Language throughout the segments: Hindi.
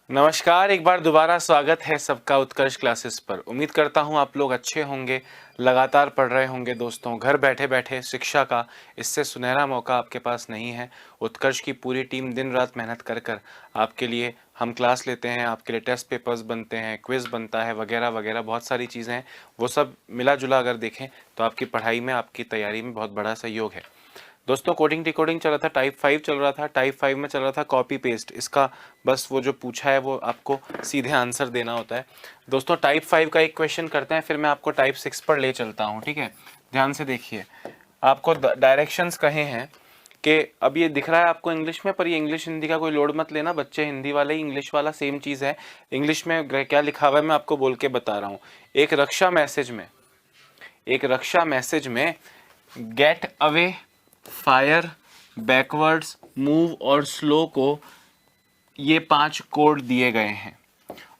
नमस्कार, एक बार दोबारा स्वागत है सबका उत्कर्ष क्लासेस पर। उम्मीद करता हूँ आप लोग अच्छे होंगे, लगातार पढ़ रहे होंगे। दोस्तों, घर बैठे बैठे शिक्षा का इससे सुनहरा मौका आपके पास नहीं है। उत्कर्ष की पूरी टीम दिन रात मेहनत कर कर आपके लिए हम क्लास लेते हैं, आपके लिए टेस्ट पेपर्स बनते हैं, क्विज़ बनता है, वगैरह वगैरह बहुत सारी चीज़ें हैं। वो सब मिला जुला अगर देखें तो आपकी पढ़ाई में, आपकी तैयारी में बहुत बड़ा सहयोग है। दोस्तों, कोडिंग डिकोडिंग चल रहा था, टाइप 5 चल रहा था। टाइप 5 में चल रहा था कॉपी पेस्ट। इसका बस वो जो पूछा है वो आपको सीधे आंसर देना होता है। दोस्तों, टाइप 5 का एक क्वेश्चन करते हैं, फिर मैं आपको टाइप 6 पर ले चलता हूँ। ठीक है, ध्यान से देखिए। आपको डायरेक्शंस कहे हैं कि अब ये दिख रहा है आपको इंग्लिश में, पर ये इंग्लिश हिंदी का कोई लोड मत लेना। बच्चे हिंदी वाले ही, इंग्लिश वाला सेम चीज़ है। इंग्लिश में क्या लिखा हुआ है मैं आपको बोल के बता रहा हूँ। एक रक्षा मैसेज में get away, fire, backwards, move और स्लो को ये 5 कोड दिए गए हैं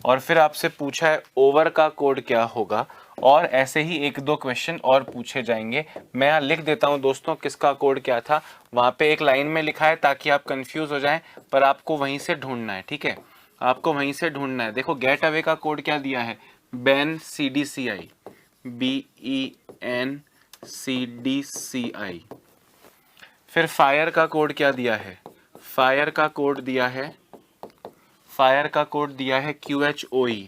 और फिर आपसे पूछा है ओवर का कोड क्या होगा, और ऐसे ही एक दो क्वेश्चन और पूछे जाएंगे। मैं यहाँ लिख देता हूँ दोस्तों किसका कोड क्या था। वहाँ पे एक लाइन में लिखा है ताकि आप कंफ्यूज हो जाएं, पर आपको वहीं से ढूंढना है। ठीक है, आपको वहीं से ढूंढना है। देखो, गेट अवे का कोड क्या दिया है, बैन CDCI, BEN CDCI। फिर फायर का कोड क्या दिया है, फायर का कोड दिया है QHOE।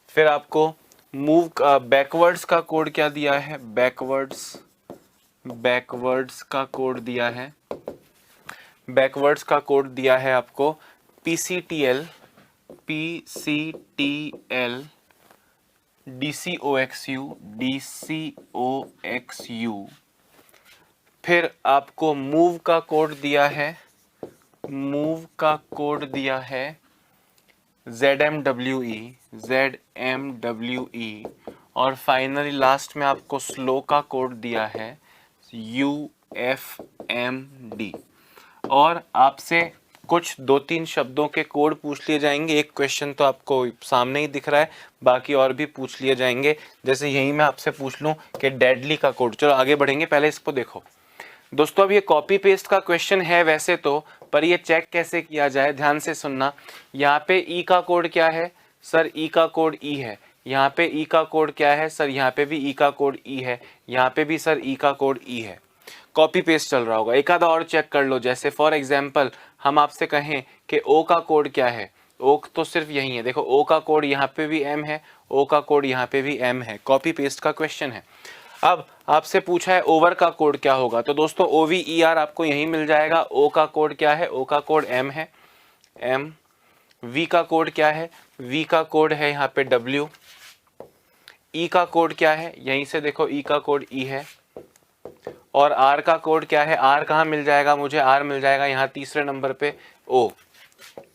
फिर आपको मूव बैकवर्ड्स का कोड क्या दिया है, बैकवर्ड्स का कोड दिया है आपको PCTL DCOXU। फिर आपको मूव का कोड दिया है ZMWE। और फाइनली लास्ट में आपको स्लो का कोड दिया है UFMD। और आपसे कुछ 2-3 शब्दों के कोड पूछ लिए जाएंगे। एक क्वेश्चन तो आपको सामने ही दिख रहा है, बाकी और भी पूछ लिए जाएंगे। जैसे यही मैं आपसे पूछ लूं कि डेडली का कोड। चलो आगे बढ़ेंगे, पहले इसको देखो दोस्तों। अब ये कॉपी पेस्ट का क्वेश्चन है वैसे तो, पर ये चेक कैसे किया जाए, ध्यान से सुनना। यहाँ पे ई का कोड क्या है सर, ई का कोड ई है। यहाँ पे ई का कोड क्या है सर, यहाँ पे भी ई का कोड ई है। यहाँ पे भी सर ई का कोड ई है। कॉपी पेस्ट चल रहा होगा। एक आधा और चेक कर लो। जैसे फॉर एग्जाम्पल हम आपसे कहें कि ओ का कोड क्या है, ओ तो सिर्फ यही है। देखो, ओ का कोड यहाँ पे भी एम है, ओ का कोड यहाँ पे भी एम है। कॉपी पेस्ट का क्वेश्चन है। अब आपसे पूछा है ओवर का कोड क्या होगा, तो दोस्तों OVER आपको यही मिल जाएगा। ओ का कोड क्या है, ओ का कोड एम है, एम। वी का कोड क्या है, वी का कोड है यहाँ पे W। ई का कोड क्या है, यहीं से देखो ई का कोड ई है। और आर का कोड क्या है, आर कहाँ मिल जाएगा मुझे, आर मिल जाएगा यहाँ तीसरे नंबर पे ओ।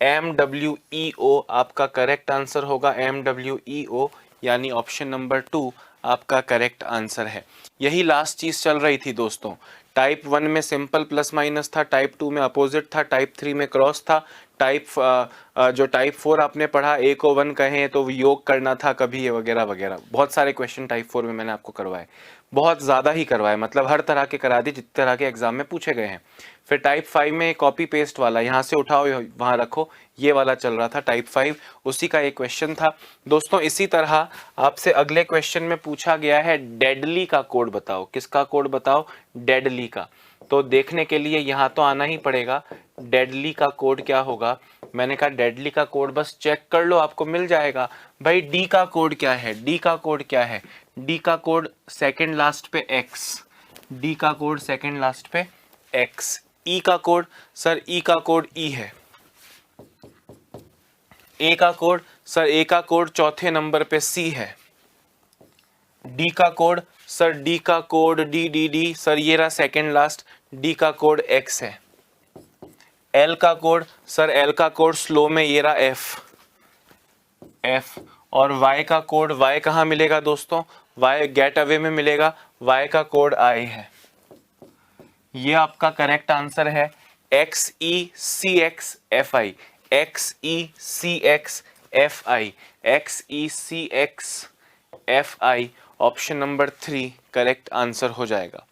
MWEO आपका करेक्ट आंसर होगा, MWEO, यानी ऑप्शन नंबर 2 आपका करेक्ट आंसर है। यही लास्ट चीज चल रही थी दोस्तों। टाइप 1 में सिंपल प्लस माइनस था, टाइप 2 में अपोजिट था, टाइप 3 में क्रॉस था, जो टाइप 4 आपने पढ़ा, ए को 1 कहें तो योग करना था कभी, ये वगैरह वगैरह। बहुत सारे क्वेश्चन टाइप 4 में मैंने आपको करवाए, बहुत ज़्यादा ही करवाए, मतलब हर तरह के करा दिए जितने तरह के एग्जाम में पूछे गए हैं। फिर टाइप 5 में कॉपी पेस्ट वाला, यहाँ से उठाओ वहाँ रखो, ये वाला चल रहा था टाइप 5, उसी का एक क्वेश्चन था दोस्तों। इसी तरह आपसे अगले क्वेश्चन में पूछा गया है डेडली का कोड बताओ। किसका कोड बताओ, डेडली का। तो देखने के लिए यहाँ तो आना ही पड़ेगा, डेडली का कोड क्या होगा। मैंने कहा डेडली का कोड बस चेक कर लो, आपको मिल जाएगा। भाई डी का कोड क्या है, डी का कोड क्या है, डी का कोड सेकंड लास्ट पे एक्स, डी का कोड सेकंड लास्ट पे एक्स। ई का कोड सर, ई का कोड ई है। ए का कोड सर, ए का कोड चौथे नंबर पे सी है। डी का कोड सर, डी का code D D D sir, ये रहा सेकंड लास्ट, डी का कोड एक्स है। एल का कोड सर, एल का कोड स्लो में ये रहा एफ, एफ। और वाई का कोड, वाई कहाँ मिलेगा दोस्तों, वाई गेट अवे में मिलेगा, वाई का कोड आई है। ये आपका करेक्ट आंसर है, XECXFI, XECXFI, XECXFI, option number 3 correct answer हो जाएगा।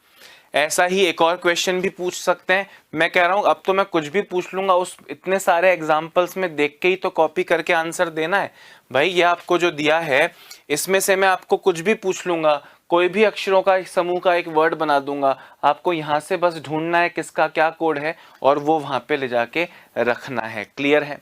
ऐसा ही एक और क्वेश्चन भी पूछ सकते हैं। मैं कह रहा हूं अब तो मैं कुछ भी पूछ लूंगा, उस इतने सारे एग्जाम्पल्स में देख के ही तो कॉपी करके आंसर देना है भाई। ये आपको जो दिया है इसमें से मैं आपको कुछ भी पूछ लूंगा, कोई भी अक्षरों का एक समूह का एक वर्ड बना दूंगा, आपको यहां से बस ढूंढना है किसका क्या कोड है और वो वहां पे ले जाके रखना है। क्लियर है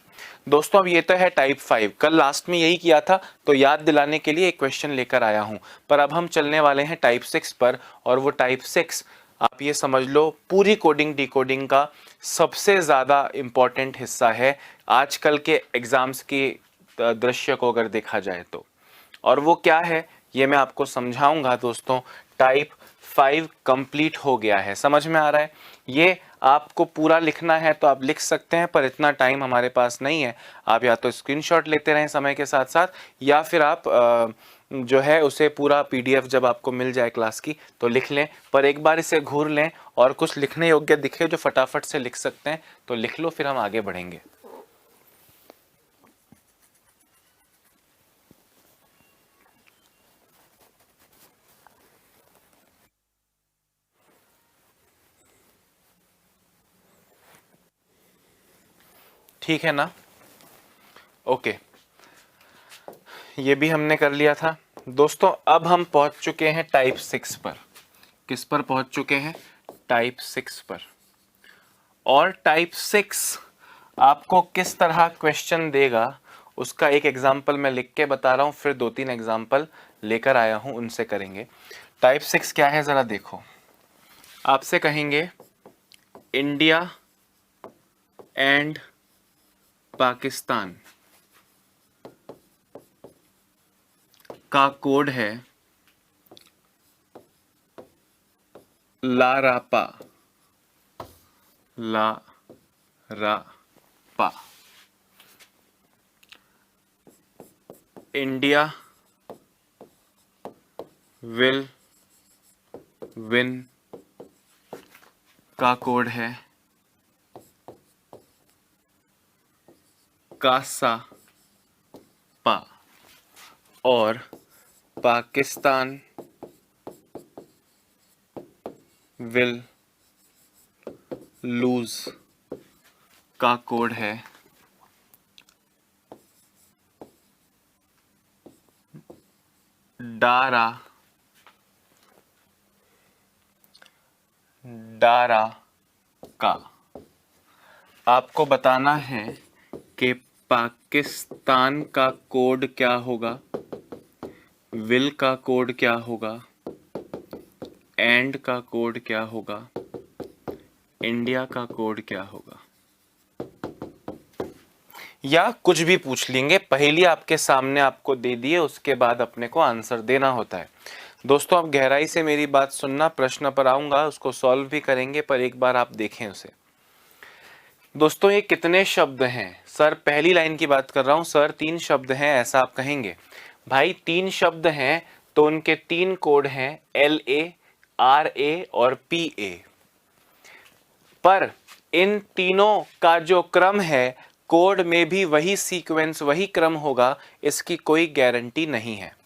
दोस्तों? अब ये तो है टाइप 5, कल लास्ट में यही किया था तो याद दिलाने के लिए एक क्वेश्चन लेकर आया हूं। पर अब हम चलने वाले हैं टाइप 6 पर, और वो टाइप 6 आप ये समझ लो पूरी कोडिंग डिकोडिंग का सबसे ज़्यादा इम्पॉर्टेंट हिस्सा है आजकल के एग्जाम्स के दृश्य को अगर देखा जाए तो। और वो क्या है ये मैं आपको समझाऊंगा दोस्तों। टाइप 5 कंप्लीट हो गया है, समझ में आ रहा है? ये आपको पूरा लिखना है तो आप लिख सकते हैं, पर इतना टाइम हमारे पास नहीं है। आप या तो स्क्रीनशॉट लेते रहें समय के साथ साथ, या फिर आप जो है उसे पूरा पीडीएफ जब आपको मिल जाए क्लास की तो लिख लें। पर एक बार इसे घूर लें और कुछ लिखने योग्य दिखे जो फटाफट से लिख सकते हैं तो लिख लो, फिर हम आगे बढ़ेंगे। ठीक है ना? ओके, ये भी हमने कर लिया था दोस्तों। अब हम पहुंच चुके हैं टाइप 6 पर। किस पर पहुंच चुके हैं? टाइप 6 पर। और टाइप 6 आपको किस तरह क्वेश्चन देगा उसका एक एग्जाम्पल मैं लिख के बता रहा हूं, फिर 2-3 एग्जाम्पल लेकर आया हूं, उनसे करेंगे। टाइप 6 क्या है जरा देखो। आपसे कहेंगे इंडिया एंड पाकिस्तान का कोड है लारापा। लारापा। इंडिया विल विन का कोड है कासापा। और पाकिस्तान विल लूज का कोड है डारा डारा का। आपको बताना है कि पाकिस्तान का कोड क्या होगा, विल का कोड क्या होगा, एंड का कोड क्या होगा, इंडिया का कोड क्या होगा, या कुछ भी पूछ लेंगे। पहली आपके सामने आपको दे दिए, उसके बाद अपने को आंसर देना होता है। दोस्तों आप गहराई से मेरी बात सुनना, प्रश्न पर आऊंगा उसको सॉल्व भी करेंगे, पर एक बार आप देखें उसे। दोस्तों ये कितने शब्द हैं? सर पहली लाइन की बात कर रहा हूं सर, 3 शब्द हैं ऐसा आप कहेंगे। भाई 3 शब्द हैं तो उनके 3 कोड हैं LA, RA और PA। पर इन तीनों का जो क्रम है कोड में भी वही सीक्वेंस वही क्रम होगा, इसकी कोई गारंटी नहीं है।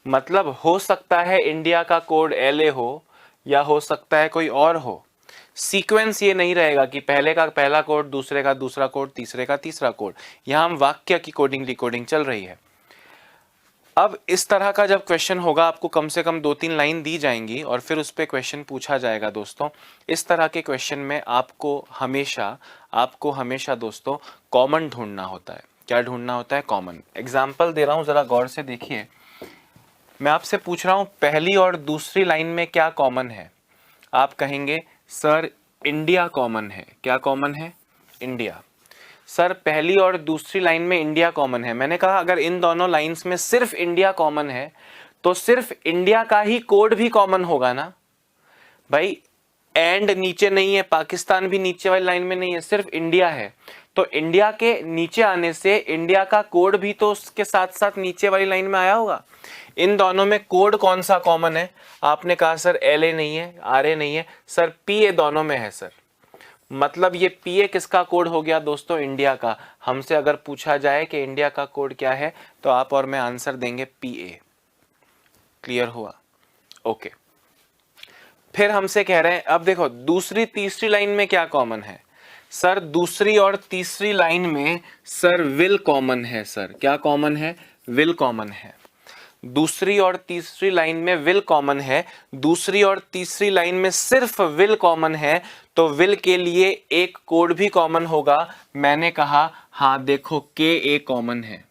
मतलब हो सकता है इंडिया का कोड LA हो या हो सकता है कोई और हो, सीक्वेंस ये नहीं रहेगा कि पहले का पहला कोड, दूसरे का दूसरा कोड, तीसरे का तीसरा कोड। यहां हम वाक्य की कोडिंग डिकोडिंग चल रही है। अब इस तरह का जब क्वेश्चन होगा आपको कम से कम 2-3 लाइन दी जाएंगी और फिर उस पर क्वेश्चन पूछा जाएगा। दोस्तों इस तरह के क्वेश्चन में आपको हमेशा दोस्तों कॉमन ढूंढना होता है। क्या ढूंढना होता है? कॉमन। एग्जाम्पल दे रहा हूं, जरा गौर से देखिए। मैं आपसे पूछ रहा हूं पहली और दूसरी लाइन में क्या कॉमन है? आप कहेंगे सर इंडिया कॉमन है। क्या कॉमन है? इंडिया। सर पहली और दूसरी लाइन में इंडिया कॉमन है। मैंने कहा अगर इन दोनों लाइंस में सिर्फ इंडिया कॉमन है तो सिर्फ इंडिया का ही कोड भी कॉमन होगा ना भाई। एंड नीचे नहीं है, पाकिस्तान भी नीचे वाली लाइन में नहीं है, सिर्फ इंडिया है। तो इंडिया के नीचे आने से इंडिया का कोड भी तो उसके साथ साथ नीचे वाली लाइन में आया होगा। इन दोनों में कोड कौन सा कॉमन है? आपने कहा सर LA नहीं है, RA नहीं है। सर PA दोनों में है सर। मतलब ये PA किसका कोड हो गया दोस्तों? इंडिया का। हमसे अगर पूछा जाए कि इंडिया का कोड क्या है तो आप और मैं आंसर देंगे PA। क्लियर हुआ? ओके। फिर हमसे कह रहे हैं, अब देखो दूसरी तीसरी लाइन में क्या कॉमन है सर, दूसरी और तीसरी लाइन में सर विल कॉमन है। सर क्या कॉमन है, विल कॉमन है। दूसरी और तीसरी लाइन में विल कॉमन है, दूसरी और तीसरी लाइन में सिर्फ विल कॉमन है, तो विल के लिए एक कोड भी कॉमन होगा। मैंने कहा हाँ देखो के ए कॉमन है।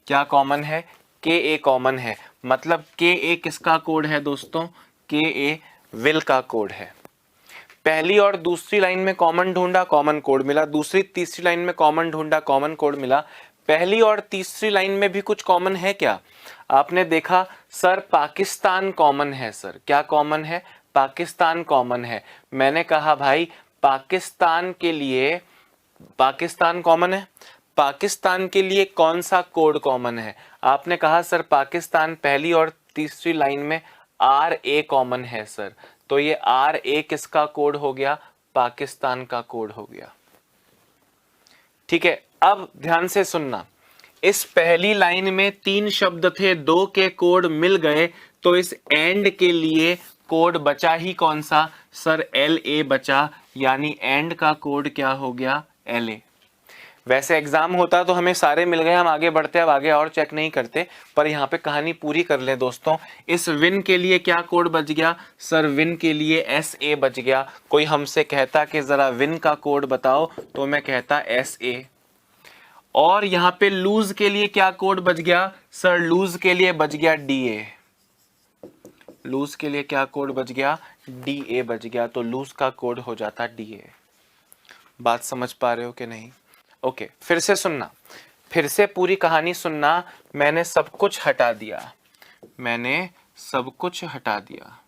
क्या कॉमन है, के ए कॉमन है, मतलब के ए किसका कोड है दोस्तों, के ए विल का कोड है। पहली और दूसरी लाइन में कॉमन ढूंढा, कॉमन कोड मिला। दूसरी तीसरी लाइन में कॉमन ढूंढा, कॉमन कोड मिला। पहली और तीसरी लाइन में भी कुछ कॉमन है क्या, आपने देखा सर पाकिस्तान कॉमन है। सर क्या कॉमन है, पाकिस्तान कॉमन है। मैंने कहा भाई पाकिस्तान के लिए, पाकिस्तान कॉमन है, पाकिस्तान के लिए कौन सा कोड कॉमन है, आपने कहा सर पाकिस्तान पहली और तीसरी लाइन में आर ए कॉमन है। सर तो ये आर ए किसका कोड हो गया, पाकिस्तान का कोड हो गया। ठीक है, अब ध्यान से सुनना, इस पहली लाइन में 3 शब्द थे, 2 के कोड मिल गए, तो इस एंड के लिए कोड बचा ही कौन सा, सर एल ए बचा, यानी एंड का कोड क्या हो गया, एल ए। वैसे एग्जाम होता तो हमें सारे मिल गए, हम आगे बढ़ते, अब आगे और चेक नहीं करते, पर यहाँ पे कहानी पूरी कर ले दोस्तों। इस विन के लिए क्या कोड बच गया, सर विन के लिए एस ए बच गया। कोई हमसे कहता कि जरा विन का कोड बताओ, तो मैं कहता एस ए। और यहाँ पे लूज के लिए क्या कोड बच गया, सर लूज के लिए बच गया डी ए। लूज के लिए क्या कोड बच गया, डी ए बच गया, तो लूज का कोड हो जाता डी ए। बात समझ पा रहे हो कि नहीं, ओके फिर से सुनना, फिर से पूरी कहानी सुनना। मैंने सब कुछ हटा दिया, मैंने सब कुछ हटा दिया।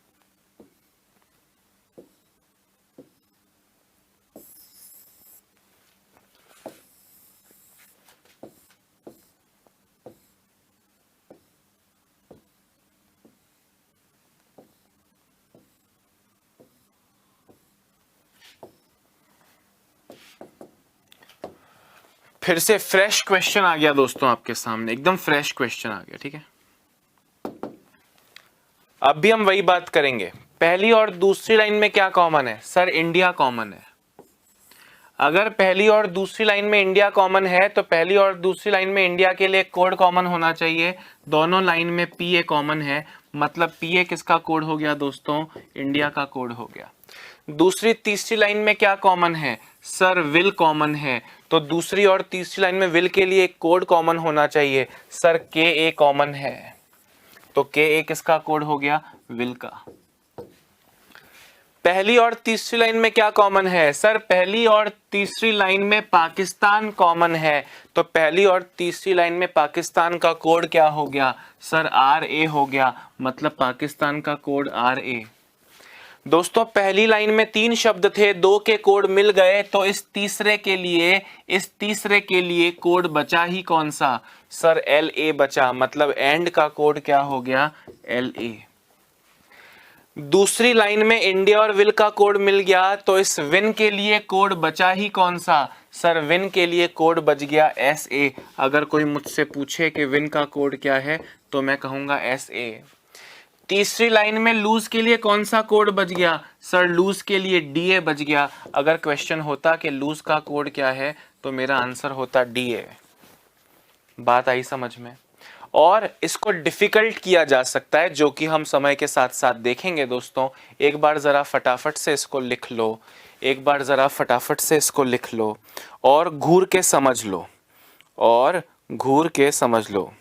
फिर से फ्रेश क्वेश्चन आ गया दोस्तों आपके सामने, एकदम फ्रेश क्वेश्चन आ गया। ठीक है, अब भी हम वही बात करेंगे। पहली और दूसरी लाइन में क्या कॉमन है, सर इंडिया कॉमन है। अगर पहली और दूसरी लाइन में इंडिया कॉमन है, तो पहली और दूसरी लाइन में इंडिया के लिए कोड कॉमन होना चाहिए। दोनों लाइन में पी ए कॉमन है, मतलब पी ए किसका कोड हो गया दोस्तों, इंडिया का कोड हो गया। दूसरी तीसरी लाइन में क्या कॉमन है, सर विल कॉमन है, तो दूसरी और तीसरी लाइन में विल के लिए एक कोड कॉमन होना चाहिए, सर के ए कॉमन है, तो के ए किसका कोड हो गया, विल का। पहली और तीसरी लाइन में क्या कॉमन है, सर पहली और तीसरी लाइन में पाकिस्तान कॉमन है, तो पहली और तीसरी लाइन में पाकिस्तान का कोड क्या हो गया, सर आर ए हो गया, मतलब पाकिस्तान का कोड आर ए। दोस्तों पहली लाइन में 3 शब्द थे, 2 के कोड मिल गए, तो इस तीसरे के लिए कोड बचा ही कौन सा, सर एल ए बचा, मतलब एंड का कोड क्या हो गया, एल ए। दूसरी लाइन में इंडिया और विल का कोड मिल गया, तो इस विन के लिए कोड बचा ही कौन सा, सर विन के लिए कोड बच गया एस ए। अगर कोई मुझसे पूछे कि विन का कोड क्या है, तो मैं कहूंगा एस ए। तीसरी लाइन में लूज के लिए कौन सा कोड बच गया, सर लूज के लिए डी ए बच गया। अगर क्वेश्चन होता कि लूज का कोड क्या है, तो मेरा आंसर होता डी ए। बात आई समझ में। और इसको डिफिकल्ट किया जा सकता है, जो कि हम समय के साथ साथ देखेंगे दोस्तों। एक बार जरा फटाफट से इसको लिख लो, एक बार जरा फटाफट से इसको लिख लो और घूर के समझ लो, और घूर के समझ लो।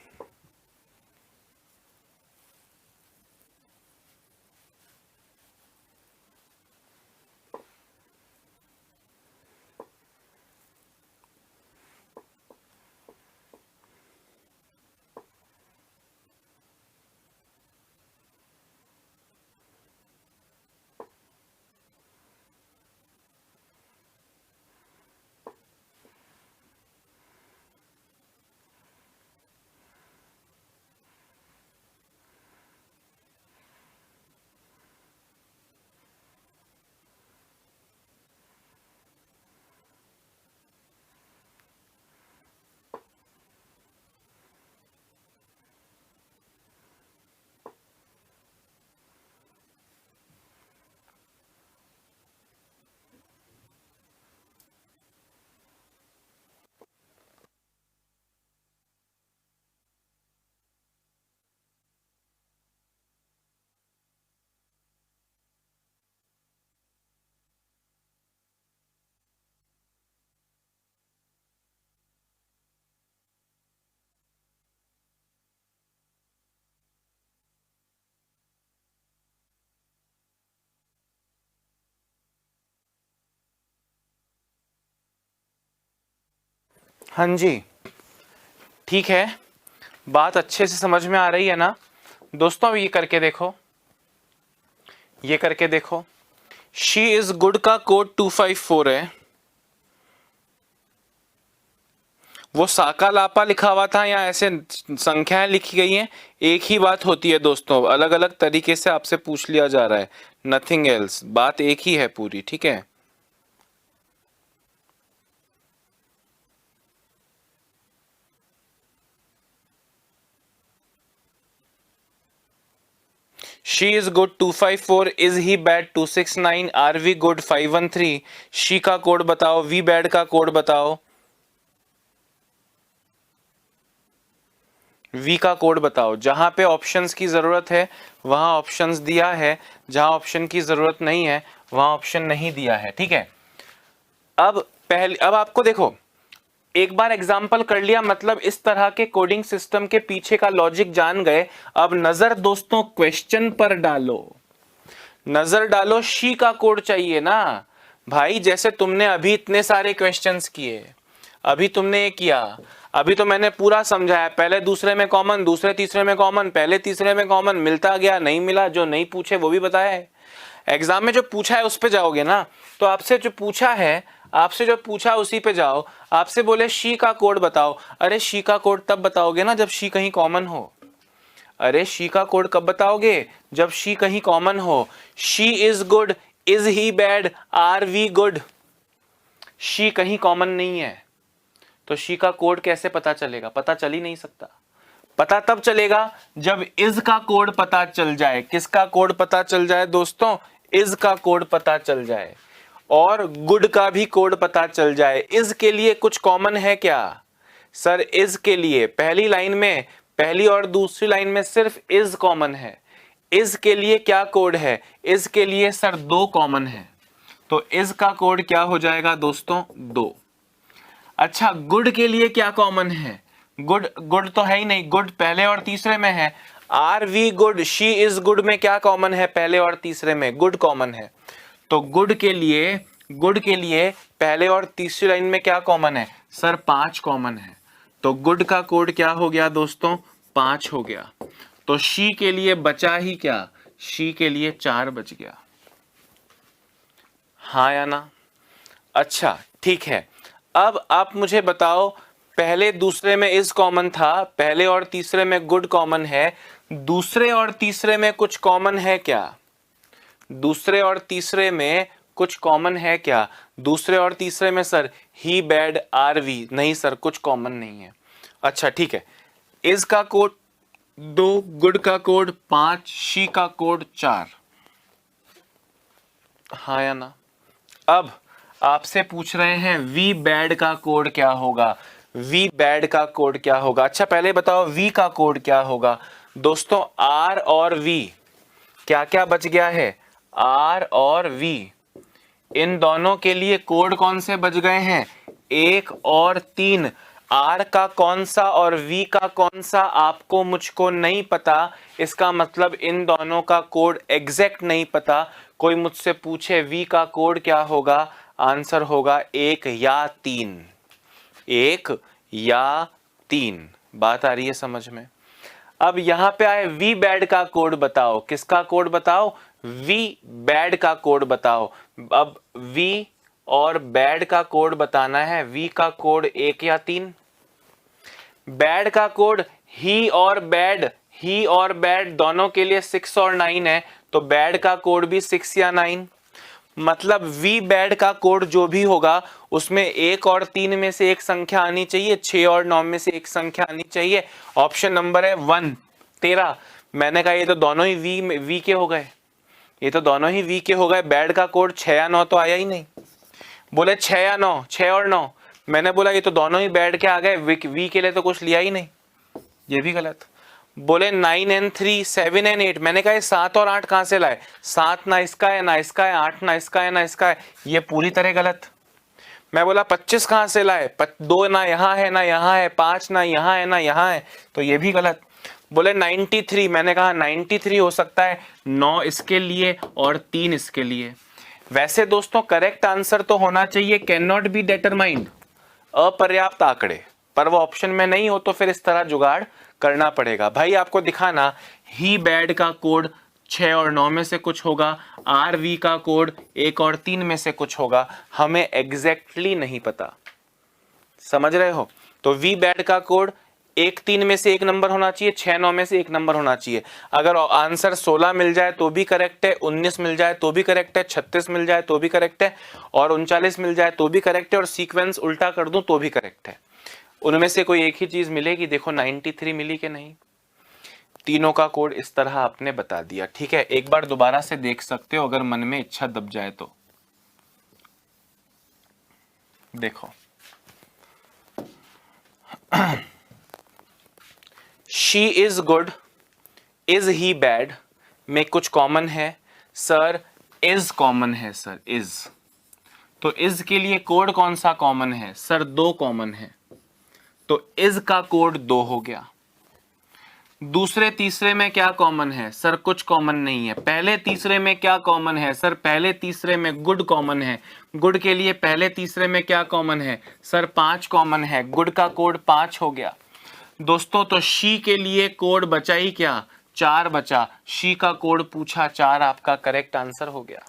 हाँ जी, ठीक है, बात अच्छे से समझ में आ रही है ना दोस्तों। अब ये करके देखो, ये करके देखो, शी इज गुड का कोड 254 है, वो साका लापा लिखा हुआ था या ऐसे संख्याएं लिखी गई हैं, एक ही बात होती है दोस्तों, अलग अलग तरीके से आपसे पूछ लिया जा रहा है, नथिंग एल्स, बात एक ही है पूरी, ठीक है। She is good 254, is he bad 269, are we good 513। she का कोड बताओ, we bad का कोड बताओ, V का कोड बताओ। जहां पे ऑप्शंस की जरूरत है वहां ऑप्शंस दिया है, जहां ऑप्शन की जरूरत नहीं है वहां ऑप्शन नहीं दिया है, ठीक है। अब आपको देखो, एक बार एग्जाम्पल कर लिया, मतलब इस तरह के कोडिंग सिस्टम के पीछे का लॉजिक जान गए। अब नजर दोस्तों क्वेश्चन पर डालो, नजर डालो, शी का कोड चाहिए ना भाई। जैसे तुमने अभी इतने सारे क्वेश्चंस किए, अभी तुमने ये किया, अभी तो मैंने पूरा समझाया, पहले दूसरे में कॉमन, दूसरे तीसरे में कॉमन, पहले तीसरे में कॉमन, मिलता गया, नहीं मिला, जो नहीं पूछे वो भी बताया है। एग्जाम में जो पूछा है उस पे जाओगे ना, तो आपसे जो पूछा है, आपसे जो पूछा उसी पे जाओ। आपसे बोले शी का कोड बताओ, अरे शी का कोड तब बताओगे ना जब शी कहीं कॉमन हो। अरे शी का कोड कब बताओगे, जब शी कहीं कॉमन हो। She is good, is he bad, are we good, she कहीं कॉमन नहीं है, तो शी का कोड कैसे पता चलेगा, पता चल ही नहीं सकता। पता तब चलेगा जब इज का कोड पता चल जाए। किसका कोड पता चल जाए दोस्तों, इज का कोड पता चल जाए, और गुड का भी कोड पता चल जाए। इज के लिए कुछ कॉमन है क्या सर, इज के लिए पहली लाइन में, पहली और दूसरी लाइन में सिर्फ इज कॉमन है। इज के लिए क्या कोड है, इज के लिए सर 2 कॉमन है, तो इज का कोड क्या हो जाएगा दोस्तों, 2। अच्छा, गुड के लिए क्या कॉमन है, गुड, गुड तो है ही नहीं, गुड पहले और तीसरे में है। Are we good, she is good में क्या कॉमन है, पहले और तीसरे में गुड कॉमन है, तो गुड के लिए, गुड के लिए पहले और तीसरी लाइन में क्या कॉमन है सर, 5 कॉमन है, तो गुड का कोड क्या हो गया दोस्तों, 5 हो गया। तो शी के लिए बचा ही क्या, शी के लिए 4 बच गया, हाँ या ना। अच्छा ठीक है, अब आप मुझे बताओ, पहले दूसरे में इज कॉमन था, पहले और तीसरे में गुड कॉमन है, दूसरे और तीसरे में कुछ कॉमन है क्या, दूसरे और तीसरे में कुछ कॉमन है क्या, दूसरे और तीसरे में sir he bad are we, नहीं सर कुछ कॉमन नहीं है। अच्छा ठीक है, इज का कोड 2, गुड का कोड 5, शी का कोड 4, हाँ या ना। अब आपसे पूछ रहे हैं वी बैड का कोड क्या होगा, वी बैड का कोड क्या होगा। अच्छा पहले बताओ वी का कोड क्या होगा दोस्तों, आर और वी, क्या क्या बच गया है, आर और वी, इन दोनों के लिए कोड कौन से बच गए हैं, 1 और 3। आर का कौन सा और वी का कौन सा आपको मुझको नहीं पता, इसका मतलब इन दोनों का कोड एग्जैक्ट नहीं पता। कोई मुझसे पूछे वी का कोड क्या होगा, आंसर होगा 1 या 3, 1 या 3। बात आ रही है समझ में। अब यहां पे आए वी बैड का कोड बताओ, किसका कोड बताओ, वी बैड का कोड बताओ। अब वी और बैड का कोड बताना है, वी का कोड 1 या 3, बैड का कोड ही और बैड, ही और बैड दोनों के लिए 6 और 9 है, तो बैड का कोड भी 6 या 9। मतलब वी बैड का कोड जो भी होगा उसमें 1 और 3 में से एक संख्या आनी चाहिए, 6 और 9 में से एक संख्या आनी चाहिए। ऑप्शन नंबर है 1, 13। मैंने कहा ये तो दोनों ही वी के हो गए, ये तो दोनों ही वी के हो गए। बैड का कोड 6 या 9 तो आया ही नहीं। बोले 6 या 9, 6 और 9, मैंने बोला ये तो दोनों ही बैड के आ गए, वी के लिए तो कुछ लिया ही नहीं, ये भी गलत। बोले 9 and 3, 7 and 8, मैंने कहा ये 7 और 8 कहां से लाए, 7 ना इसका है ना इसका है, 8 ना इसका है ना इसका है, ये पूरी तरह गलत। मैं बोला 25 कहां से लाए, 2 ना यहाँ है ना यहाँ है, 5 ना यहाँ है ना यहाँ है, तो ये भी गलत। बोले 93, मैंने कहा 93 हो सकता है, 9 इसके लिए और 3 इसके लिए। वैसे दोस्तों करेक्ट आंसर तो होना चाहिए कैन नॉट बी डिटरमाइंड, अपर्याप्त आंकड़े, पर वो ऑप्शन में नहीं हो तो फिर इस तरह जुगाड़ करना पड़ेगा। भाई आपको दिखाना ही बैड का कोड 6 और 9 में से कुछ होगा, आर वी का कोड 1 और 3 में से कुछ होगा, हमें एग्जैक्टली नहीं पता। समझ रहे हो? तो वी बैड का कोड 1 3 में से एक नंबर होना चाहिए, 6 9 में से एक नंबर होना चाहिए। अगर आंसर 16 मिल जाए तो भी करेक्ट है, 19 मिल जाए तो भी करेक्ट है, 36 मिल जाए तो भी करेक्ट है, और 39 मिल जाए तो भी करेक्ट है, और सीक्वेंस उल्टा कर दूं तो भी करेक्ट है। उनमें से कोई एक ही चीज मिलेगी। देखो 93 मिली कि नहीं? तीनों का कोड इस तरह आपने बता दिया। ठीक है, एक बार दोबारा से देख सकते हो अगर मन में इच्छा दब जाए तो। देखो she is good, is he bad में कुछ कॉमन है सर, इज कॉमन है सर, इज। तो इज के लिए कोड कौन सा कॉमन है सर? 2 कॉमन है, तो इज का कोड 2 हो गया। दूसरे तीसरे में क्या कॉमन है सर? कुछ कॉमन नहीं है। पहले तीसरे में क्या कॉमन है सर? पहले तीसरे में गुड कॉमन है। गुड के लिए पहले तीसरे में क्या कॉमन है सर? 5 कॉमन है। गुड का कोड 5 हो गया दोस्तों। तो शी के लिए कोड बचा ही क्या? 4 बचा। शी का कोड पूछा 4, आपका करेक्ट आंसर हो गया।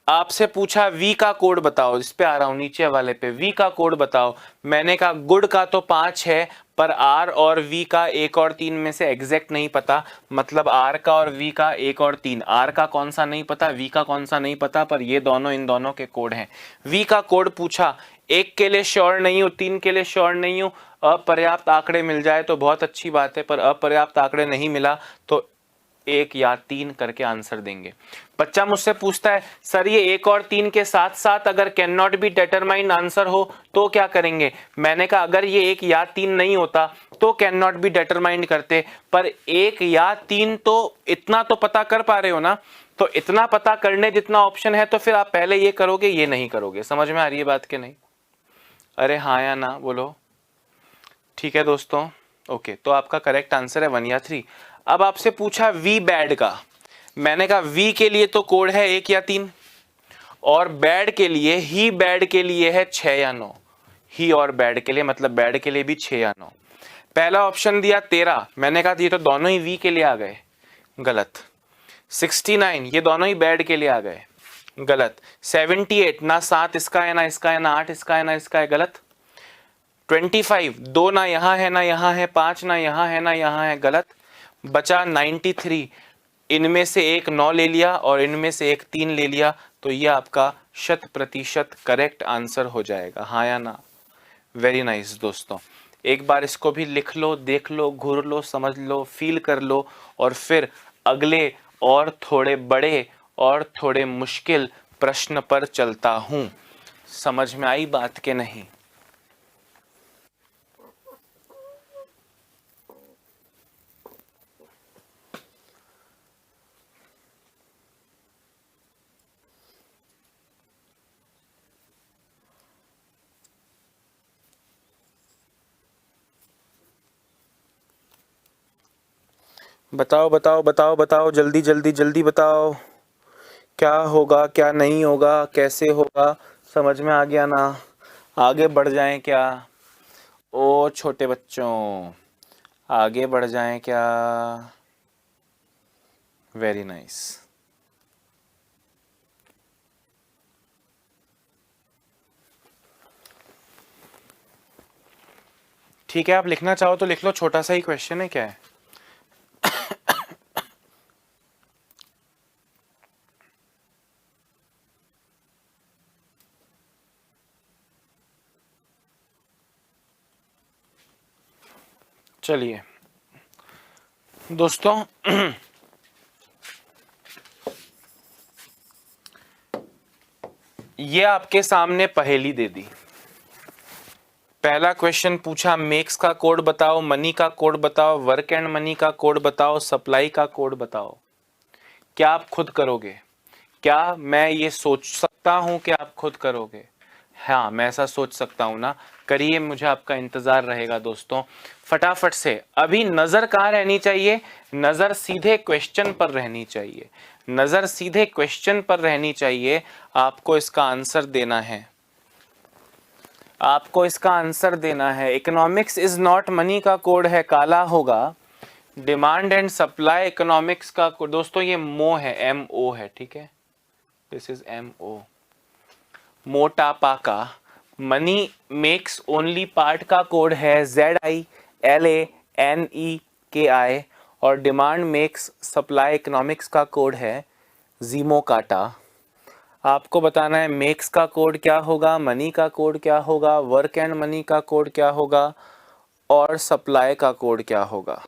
आपसे पूछा वी का कोड बताओ, इस पे आ रहा हूं नीचे वाले पे, वी का कोड बताओ। मैंने कहा गुड का तो 5 है, पर आर और वी का 1 और 3 में से एग्जैक्ट नहीं पता, मतलब आर का और वी का 1 और 3, आर का कौन सा नहीं पता, वी का कौन सा नहीं पता, पर ये दोनों इन दोनों के कोड हैं। वी का कोड पूछा, 1 के लिए श्योर नहीं हूं, 3 के लिए श्योर नहीं हूं, अपर्याप्त आंकड़े मिल जाए तो बहुत अच्छी बात है, पर अपर्याप्त आंकड़े नहीं मिला तो 1 या 3 करके आंसर देंगे। बच्चा मुझसे पूछता है सर ये 1 और 3 के साथ साथ अगर can not be determined answer हो तो क्या करेंगे? मैंने कहा अगर ये 1 या 3 नहीं होता तो कैन नॉट बी डिटरमाइंड करते, पर 1 या 3 तो इतना तो पता कर पा रहे हो ना, तो इतना पता करने जितना ऑप्शन है तो फिर आप पहले ये करोगे, ये नहीं करोगे। समझ में आ रही है बात के नहीं? अरे हाँ या ना बोलो। ठीक है दोस्तों, ओके। तो आपका करेक्ट आंसर है 1 या 3। अब आपसे पूछा वी बैड का, मैंने कहा वी के लिए तो कोड है 1 या 3, और बैड के लिए, ही बैड के लिए है 6 या 9। ही और बैड के लिए मतलब बैड के लिए भी 6 या 9। पहला ऑप्शन दिया 13, मैंने कहा ये तो दोनों ही वी के लिए आ गए, गलत। 69 ये दोनों ही बैड के लिए आ गए, गलत। 78 ना 7 इसका है ना इसका है, ना 8 इसका है ना इसका है, गलत। 25 2 ना यहाँ है ना यहाँ है, 5 ना यहाँ है ना यहाँ है, गलत। बचा 93, इनमें से एक 9 ले लिया और इनमें से एक 3 ले लिया, तो ये आपका 100% करेक्ट आंसर हो जाएगा। हाँ या ना? वेरी नाइस दोस्तों। एक बार इसको भी लिख लो, देख लो, घूर लो, समझ लो, फील कर लो, और फिर अगले और थोड़े बड़े और थोड़े मुश्किल प्रश्न पर चलता हूं। समझ में आई बात के नहीं? बताओ बताओ बताओ बताओ, जल्दी जल्दी जल्दी बताओ, क्या होगा क्या नहीं होगा, कैसे होगा? समझ में आ गया ना? आगे बढ़ जाएं क्या? ओ छोटे बच्चों, आगे बढ़ जाएं क्या? Very nice. ठीक है, आप लिखना चाहो तो लिख लो, छोटा सा ही क्वेश्चन है, क्या है? चलिए दोस्तों, ये आपके सामने पहेली दे दी। पहला क्वेश्चन पूछा मेक्स का कोड बताओ, मनी का कोड बताओ, वर्क एंड मनी का कोड बताओ, सप्लाई का कोड बताओ। क्या आप खुद करोगे? क्या मैं ये सोच सकता हूं कि आप खुद करोगे? हाँ, मैं ऐसा सोच सकता हूं ना। करिए, मुझे आपका इंतजार रहेगा दोस्तों। फटाफट से, अभी नजर कहाँ रहनी चाहिए? नजर सीधे क्वेश्चन पर रहनी चाहिए, नजर सीधे क्वेश्चन पर रहनी चाहिए। आपको इसका आंसर देना है। आपको इसका आंसर देना है। इकोनॉमिक्स इज नॉट मनी का कोड है, काला होगा। डिमांड एंड सप्लाई इकोनॉमिक्स का कोड दोस्तों ये मो है, MO है, ठीक है, दिस इज MO। मोटापा का मनी मेक्स ओनली पार्ट का कोड है ZILANEKI और डिमांड मेक्स सप्लाई इकोनॉमिक्स का कोड है जीमोकाटा। आपको बताना है मेक्स का कोड क्या होगा, मनी का कोड क्या होगा, वर्क एंड मनी का कोड क्या होगा और सप्लाई का कोड क्या होगा।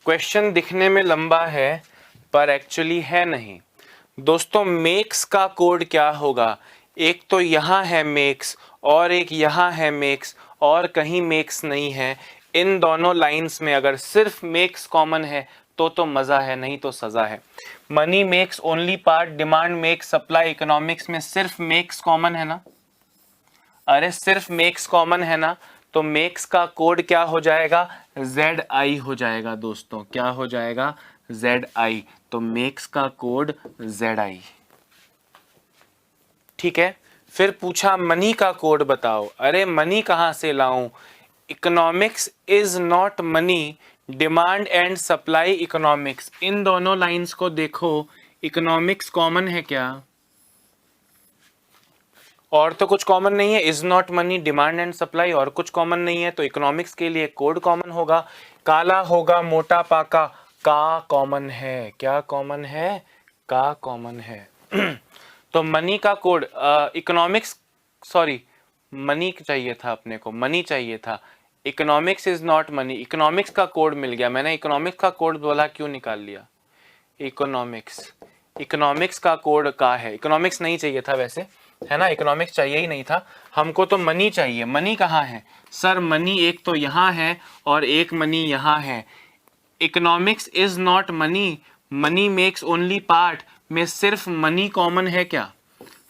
क्वेश्चन दिखने में लंबा है पर एक्चुअली है नहीं। दोस्तों मेक्स का कोड क्या होगा, एक तो यहाँ है मेक्स और एक यहाँ है मेक्स और कहीं मेक्स नहीं है। इन दोनों लाइंस में अगर सिर्फ मेक्स कॉमन है तो मज़ा है, नहीं तो सज़ा है। Money makes only part, demand makes supply, economics में सिर्फ मेक्स कॉमन है ना, अरे सिर्फ मेक्स कॉमन है ना, तो मेक्स का कोड क्या हो जाएगा, ZI हो जाएगा दोस्तों। क्या हो जाएगा, ZI। तो मेक्स का कोड ZI, ठीक है। फिर पूछा मनी का कोड बताओ, अरे मनी कहाँ से लाऊं, economics is not money, demand and supply economics. इन दोनों लाइंस को देखो, इकोनॉमिक्स कॉमन है क्या, और तो कुछ कॉमन नहीं है, is not money, demand and supply, और कुछ कॉमन नहीं है, तो इकोनॉमिक्स के लिए कोड कॉमन होगा, काला होगा, मोटापा का कॉमन है। क्या कॉमन है, का कॉमन है। तो मनी का कोड इकोनॉमिक्स, सॉरी मनी चाहिए था अपने को, मनी चाहिए था। Economics is not money, economics का कोड मिल गया, मैंने इकोनॉमिक्स का कोड बोला क्यों निकाल लिया, इकोनॉमिक्स, इकोनॉमिक्स का कोड का है, इकोनॉमिक्स नहीं चाहिए था वैसे, है ना, इकोनॉमिक्स चाहिए ही नहीं था हमको, तो मनी चाहिए। मनी कहाँ है सर, मनी एक तो यहाँ है और एक मनी यहाँ है। Economics is not money, money makes only part में सिर्फ मनी कॉमन है क्या,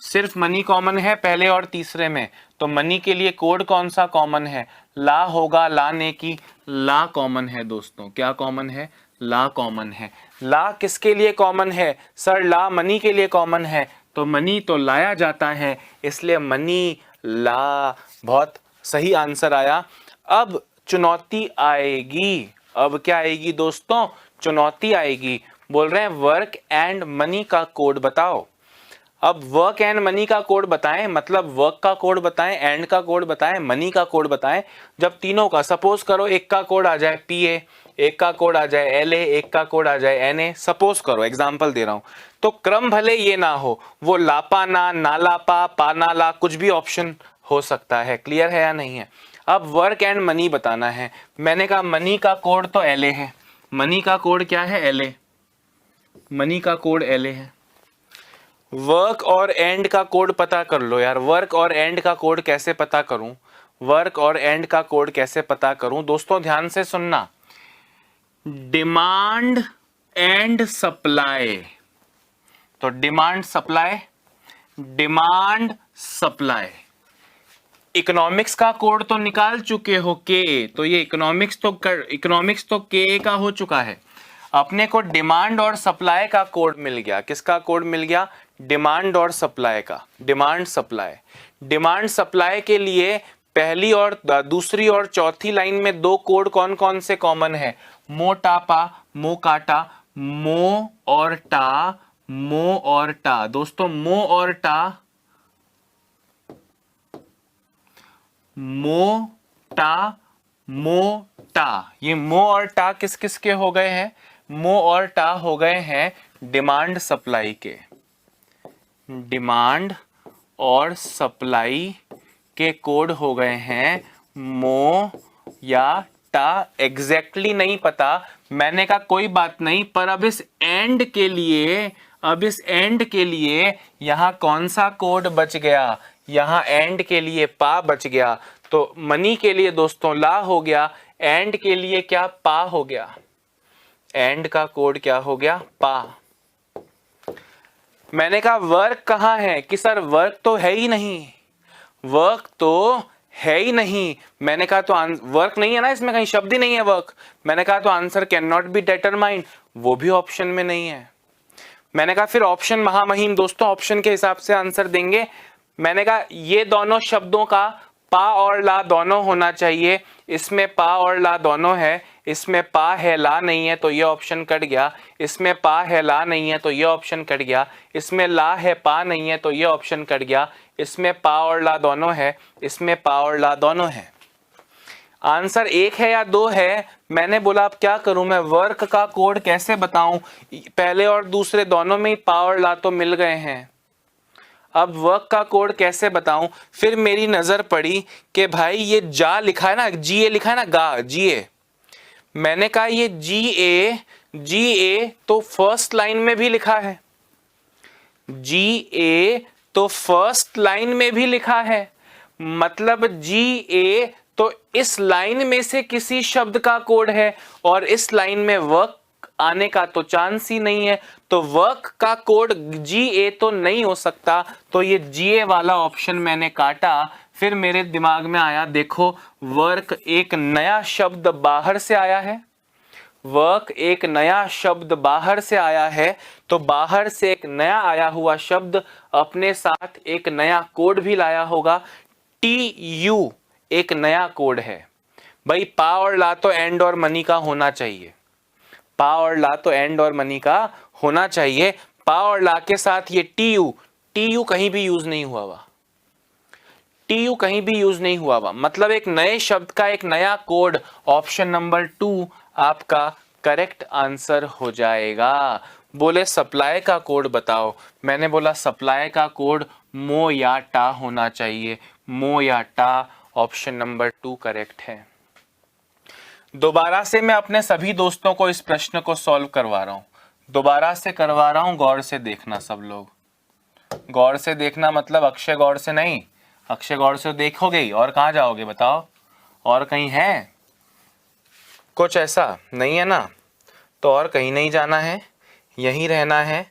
सिर्फ मनी कॉमन है पहले और तीसरे में, तो मनी के लिए कोड कौन सा कॉमन है, ला होगा, ला ने की, ला कॉमन है दोस्तों। क्या कॉमन है, ला कॉमन है। ला किसके लिए कॉमन है सर, ला मनी के लिए कॉमन है, तो मनी तो लाया जाता है, इसलिए मनी ला, बहुत सही आंसर आया। अब चुनौती आएगी, अब क्या आएगी दोस्तों, चुनौती आएगी। बोल रहे हैं वर्क एंड मनी का कोड बताओ। अब वर्क एंड मनी का कोड बताएं, मतलब वर्क का कोड बताएं, एंड का कोड बताएं, मनी का कोड बताएं। जब तीनों का, सपोज करो एक का कोड आ जाए PA, एक का कोड आ जाए LA, एक का कोड आ जाए NA, सपोज करो, एग्जांपल दे रहा हूं, तो क्रम भले ये ना हो, वो लापा ना लापा, पा ना ला, कुछ भी ऑप्शन हो सकता है। क्लियर है या नहीं है। अब वर्क एंड मनी बताना है, मैंने कहा मनी का कोड तो LA है, मनी का कोड क्या है, LA, मनी का कोड LA है। वर्क और एंड का कोड पता कर लो यार, वर्क और एंड का कोड कैसे पता करूं, वर्क और एंड का कोड कैसे पता करूं दोस्तों, ध्यान से सुनना। डिमांड एंड सप्लाई, तो demand supply, demand supply, economics का कोड तो निकाल चुके हो के, तो ये इकोनॉमिक्स तो के का हो चुका है। अपने को डिमांड और सप्लाई का कोड मिल गया, किसका कोड मिल गया, डिमांड और सप्लाई का, डिमांड सप्लाई। डिमांड सप्लाई के लिए पहली और दूसरी और चौथी लाइन में दो कोड कौन कौन से कॉमन है, मोटापा, मोकाटा, मो और टा, मो और टा। दोस्तों मो और टा, मो टा, मो टा, ये मो और टा किस किस के हो गए हैं, मो और टा हो गए हैं डिमांड सप्लाई के, डिमांड और सप्लाई के कोड हो गए हैं मो या टा। एग्जैक्टली नहीं पता, मैंने कहा कोई बात नहीं, पर अब इस एंड के लिए यहां कौन सा कोड बच गया, यहां एंड के लिए पा बच गया। तो मनी के लिए दोस्तों ला हो गया, एंड के लिए क्या पा हो गया, एंड का कोड क्या हो गया पा। मैंने कहा वर्क कहां है, कि सर वर्क तो है ही नहीं, वर्क तो है ही नहीं। मैंने कहा तो वर्क नहीं है ना, इसमें कहीं शब्द ही नहीं है वर्क। मैंने कहा तो answer can not be determined, वो भी ऑप्शन में नहीं है। मैंने कहा फिर ऑप्शन महामहिम दोस्तों, ऑप्शन के हिसाब से आंसर देंगे। मैंने कहा ये दोनों शब्दों का पा और ला दोनों होना चाहिए, इसमें पा और ला दोनों है, इसमें पा है ला नहीं है तो ये ऑप्शन कट गया, इसमें पा है ला नहीं है तो ये ऑप्शन कट गया, इसमें ला है पा नहीं है तो ये ऑप्शन कट गया, इसमें पा और ला दोनों है, इसमें पा और ला दोनों है। आंसर एक है या दो है। मैंने बोला अब क्या करूं मैं, वर्क का कोड कैसे बताऊं, पहले और दूसरे दोनों में ही पा और ला तो मिल गए हैं, अब वर्क का कोड कैसे बताऊं। फिर मेरी नजर पड़ी कि भाई ये जा लिखा है ना, जी ए लिखा है ना, गा जी ए। मैंने कहा ये जी ए तो फर्स्ट लाइन में भी लिखा है, जी ए तो फर्स्ट लाइन में भी लिखा है, मतलब जी ए तो इस लाइन में से किसी शब्द का कोड है, और इस लाइन में वर्क आने का तो चांस ही नहीं है, तो वर्क का कोड जी ए तो नहीं हो सकता। तो ये जी ए वाला ऑप्शन मैंने काटा। फिर मेरे दिमाग में आया, देखो वर्क एक नया शब्द बाहर से आया है, वर्क एक नया शब्द बाहर से आया है, तो बाहर से एक नया आया हुआ शब्द अपने साथ एक नया कोड भी लाया होगा। टी यू एक नया कोड है भाई, पा और ला तो एंड और मनी का होना चाहिए, पा और ला तो एंड और मनी का होना चाहिए। पा और ला के साथ ये टी यू कहीं भी यूज नहीं हुआ हुआ, टी यू कहीं भी यूज नहीं हुआ हुआ, मतलब एक नए शब्द का एक नया कोड। ऑप्शन नंबर 2 आपका करेक्ट आंसर हो जाएगा। बोले सप्लाई का कोड बताओ, मैंने बोला सप्लाई का कोड मो या टा होना चाहिए, मो या टा। ऑप्शन नंबर 2 करेक्ट है। दोबारा से मैं अपने सभी दोस्तों को इस प्रश्न को सॉल्व करवा रहा हूं, दोबारा से करवा रहा हूं, गौर से देखना सब लोग, गौर से देखना, मतलब अक्षय गौर से नहीं, अक्षय गौर से देखोगे ही, और कहां जाओगे बताओ, और कहीं है कुछ ऐसा नहीं है ना, तो और कहीं नहीं जाना है, यहीं रहना है,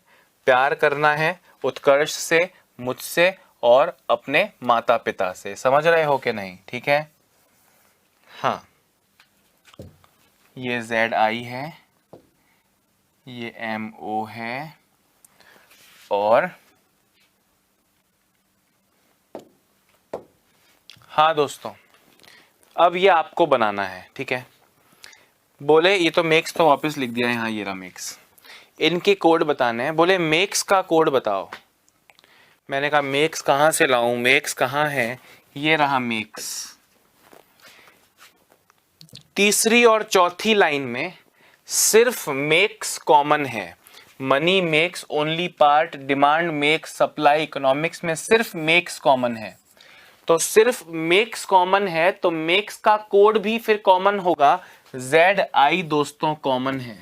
प्यार करना है उत्कर्ष से, मुझसे और अपने माता पिता से। समझ रहे हो कि नहीं, ठीक है। हाँ, ये ZI है, ये MO है, और हाँ दोस्तों अब ये आपको बनाना है, ठीक है। बोले ये तो मेक्स तो वापस लिख दिया है, हाँ ये रहा मेक्स, इनके कोड बताने हैं। बोले मेक्स का कोड बताओ, मैंने कहा मेक्स कहाँ से लाऊं, मेक्स कहाँ है, ये रहा मेक्स। तीसरी और चौथी लाइन में सिर्फ मेक्स कॉमन है, money makes only part, demand makes, supply, economics में सिर्फ मेक्स कॉमन है। तो सिर्फ मेक्स कॉमन है तो मेक्स का कोड भी फिर कॉमन होगा, ZI दोस्तों कॉमन है,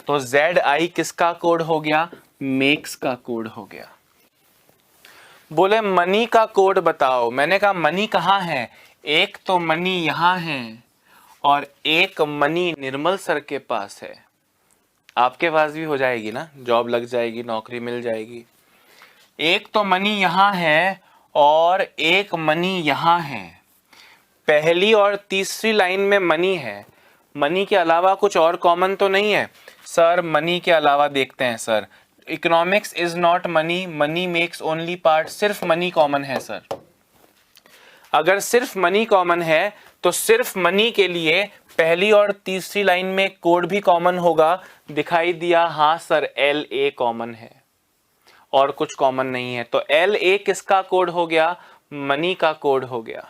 तो ZI किसका कोड हो गया, मेक्स का कोड हो गया। बोले मनी का कोड बताओ, मैंने कहा मनी कहाँ है, एक तो मनी यहां है और एक मनी निर्मल सर के पास है, आपके पास भी हो जाएगी ना, जॉब लग जाएगी, नौकरी मिल जाएगी। एक तो मनी यहां है और एक मनी यहां है, पहली और तीसरी लाइन में मनी है, मनी के अलावा कुछ और कॉमन तो नहीं है सर। मनी के अलावा देखते हैं sir, economics is not money, money makes only part, सिर्फ मनी कॉमन है सर। अगर सिर्फ मनी कॉमन है तो सिर्फ मनी के लिए पहली और तीसरी लाइन में कोड भी कॉमन होगा, दिखाई दिया, हाँ सर LA कॉमन है और कुछ कॉमन नहीं है, तो LA किसका कोड हो गया, मनी का कोड हो गया।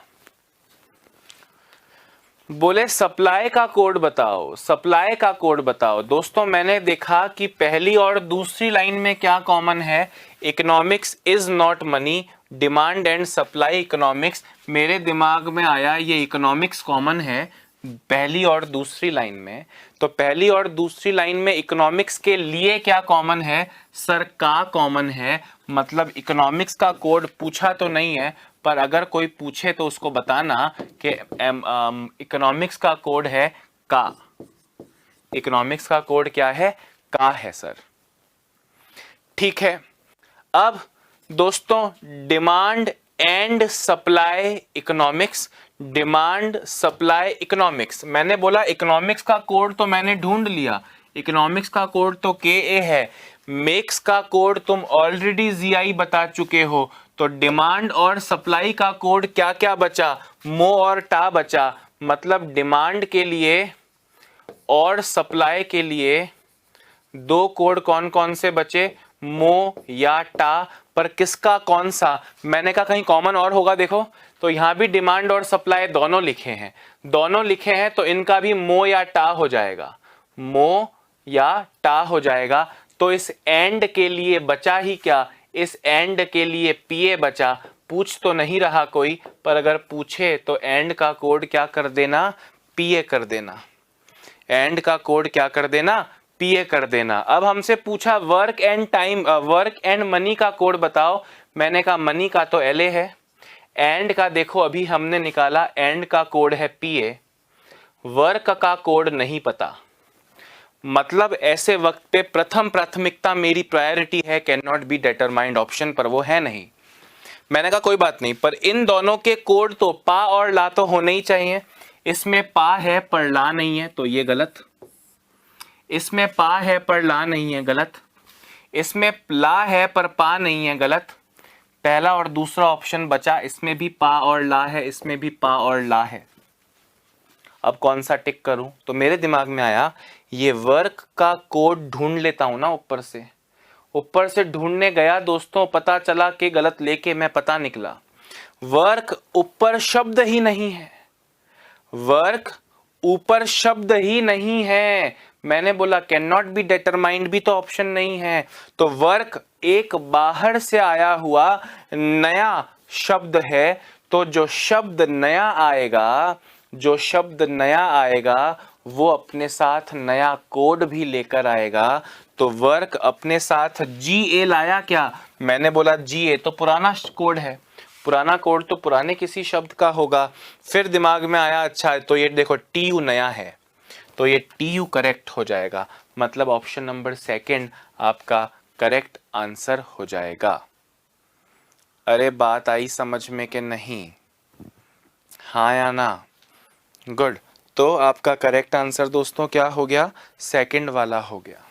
बोले सप्लाई का कोड बताओ, सप्लाई का कोड बताओ। दोस्तों मैंने देखा कि पहली और दूसरी लाइन में क्या कॉमन है, economics is not money, demand and supply economics, मेरे दिमाग में आया ये इकोनॉमिक्स कॉमन है पहली और दूसरी लाइन में, तो पहली और दूसरी लाइन में इकोनॉमिक्स के लिए क्या कॉमन है सर? का कॉमन है, मतलब इकोनॉमिक्स का कोड पूछा तो नहीं है, पर अगर कोई पूछे तो उसको बताना कि इकोनॉमिक्स का कोड है का। इकोनॉमिक्स का कोड क्या है? का है सर। ठीक है, अब दोस्तों demand and supply economics, demand supply economics, मैंने बोला इकोनॉमिक्स का कोड तो मैंने ढूंढ लिया, इकोनॉमिक्स का कोड तो के है, मेक्स का कोड तुम ऑलरेडी जीआई बता चुके हो, तो डिमांड और सप्लाई का कोड क्या क्या बचा? मो और टा बचा, मतलब डिमांड के लिए और सप्लाई के लिए दो कोड कौन कौन से बचे? मो या टा, पर किसका कौन सा? मैंने कहा कहीं कॉमन और होगा, देखो तो यहां भी डिमांड और सप्लाई दोनों लिखे हैं, दोनों लिखे हैं तो इनका भी मो या टा हो जाएगा, मो या टा हो जाएगा। तो इस एंड के लिए बचा ही क्या? इस एंड के लिए पीए बचा। पूछ तो नहीं रहा कोई, पर अगर पूछे तो एंड का कोड क्या कर देना? पीए कर देना। एंड का कोड क्या कर देना? पीए कर देना। अब हमसे पूछा work and time, work and money का कोड बताओ, मैंने कहा मनी का तो एलए है, एंड का देखो अभी हमने निकाला, एंड का कोड है पीए, वर्क का कोड नहीं पता, मतलब ऐसे वक्त पे प्रथम प्राथमिकता मेरी प्रायोरिटी है can not be determined option पर, वो है नहीं। मैंने कहा कोई बात नहीं, पर इन दोनों के कोड तो पा और ला तो होने ही चाहिए, इसमें पा है पर ला नहीं है तो ये गलत, इसमें पा है पर ला नहीं है गलत, इसमें ला है पर पा नहीं है गलत, पहला और दूसरा ऑप्शन बचा, इसमें भी पा और ला है, इसमें भी पा और ला है। अब कौन सा टिक करूं? तो मेरे दिमाग में आया ये वर्क का कोड ढूंढ लेता हूं ना, ऊपर से ढूंढने गया दोस्तों, पता चला कि गलत लेके मैं पता निकला। वर्क ऊपर शब्द ही नहीं है, वर्क ऊपर शब्द ही नहीं है, मैंने बोला कैन नॉट बी डिटरमाइंड भी तो ऑप्शन नहीं है, तो वर्क एक बाहर से आया हुआ नया शब्द है, तो जो शब्द नया आएगा, जो शब्द नया आएगा वो अपने साथ नया कोड भी लेकर आएगा। तो वर्क अपने साथ जीए लाया क्या? मैंने बोला जीए तो पुराना कोड है, पुराना कोड तो पुराने किसी शब्द का होगा। फिर दिमाग में आया अच्छा तो ये देखो टीयू नया है, तो ये टीयू करेक्ट हो जाएगा, मतलब ऑप्शन नंबर सेकंड आपका करेक्ट आंसर हो जाएगा। अरे बात आई समझ में कि नहीं? हाँ या ना? गुड, तो आपका करेक्ट आंसर दोस्तों क्या हो गया? सेकंड वाला हो गया।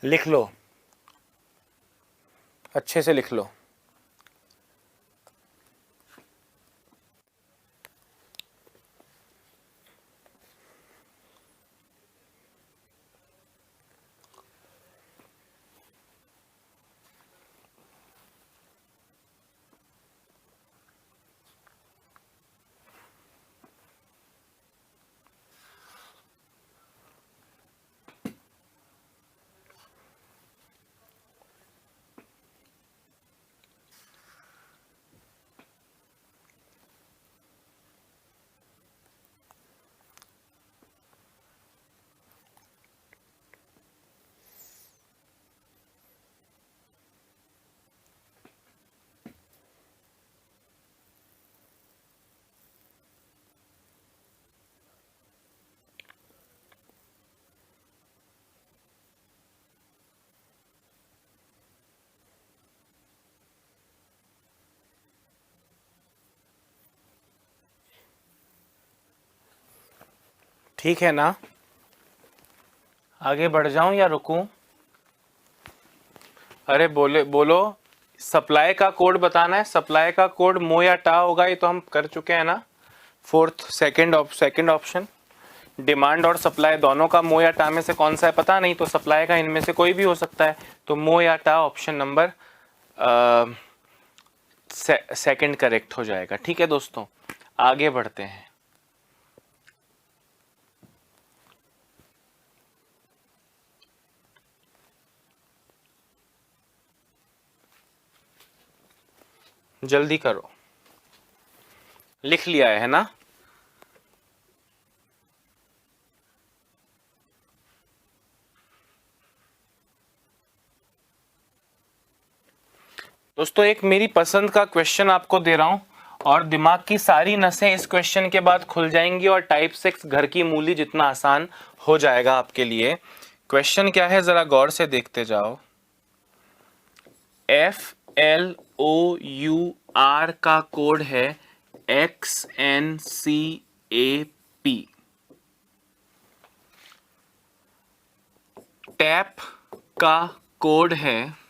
लिख लो, अच्छे से लिख लो। ठीक है ना? आगे बढ़ जाऊं या रुकूं? अरे बोलो, सप्लाई का कोड बताना है, सप्लाई का कोड मो या टा होगा, ये तो हम कर चुके हैं ना, सेकंड ऑप्शन। डिमांड और सप्लाई दोनों का मो या टा में से कौन सा है पता नहीं, तो सप्लाई का इनमें से कोई भी हो सकता है, तो मो या टा ऑप्शन नंबर सेकंड करेक्ट हो जाएगा। ठीक है दोस्तों, आगे बढ़ते हैं। जल्दी करो, लिख लिया है ना? दोस्तों एक मेरी पसंद का क्वेश्चन आपको दे रहा हूं और दिमाग की सारी नसें इस क्वेश्चन के बाद खुल जाएंगी और टाइप 6 घर की मूली जितना आसान हो जाएगा आपके लिए। क्वेश्चन क्या है जरा गौर से देखते जाओ। FLOUR का कोड है XNCAP। टैप का कोड है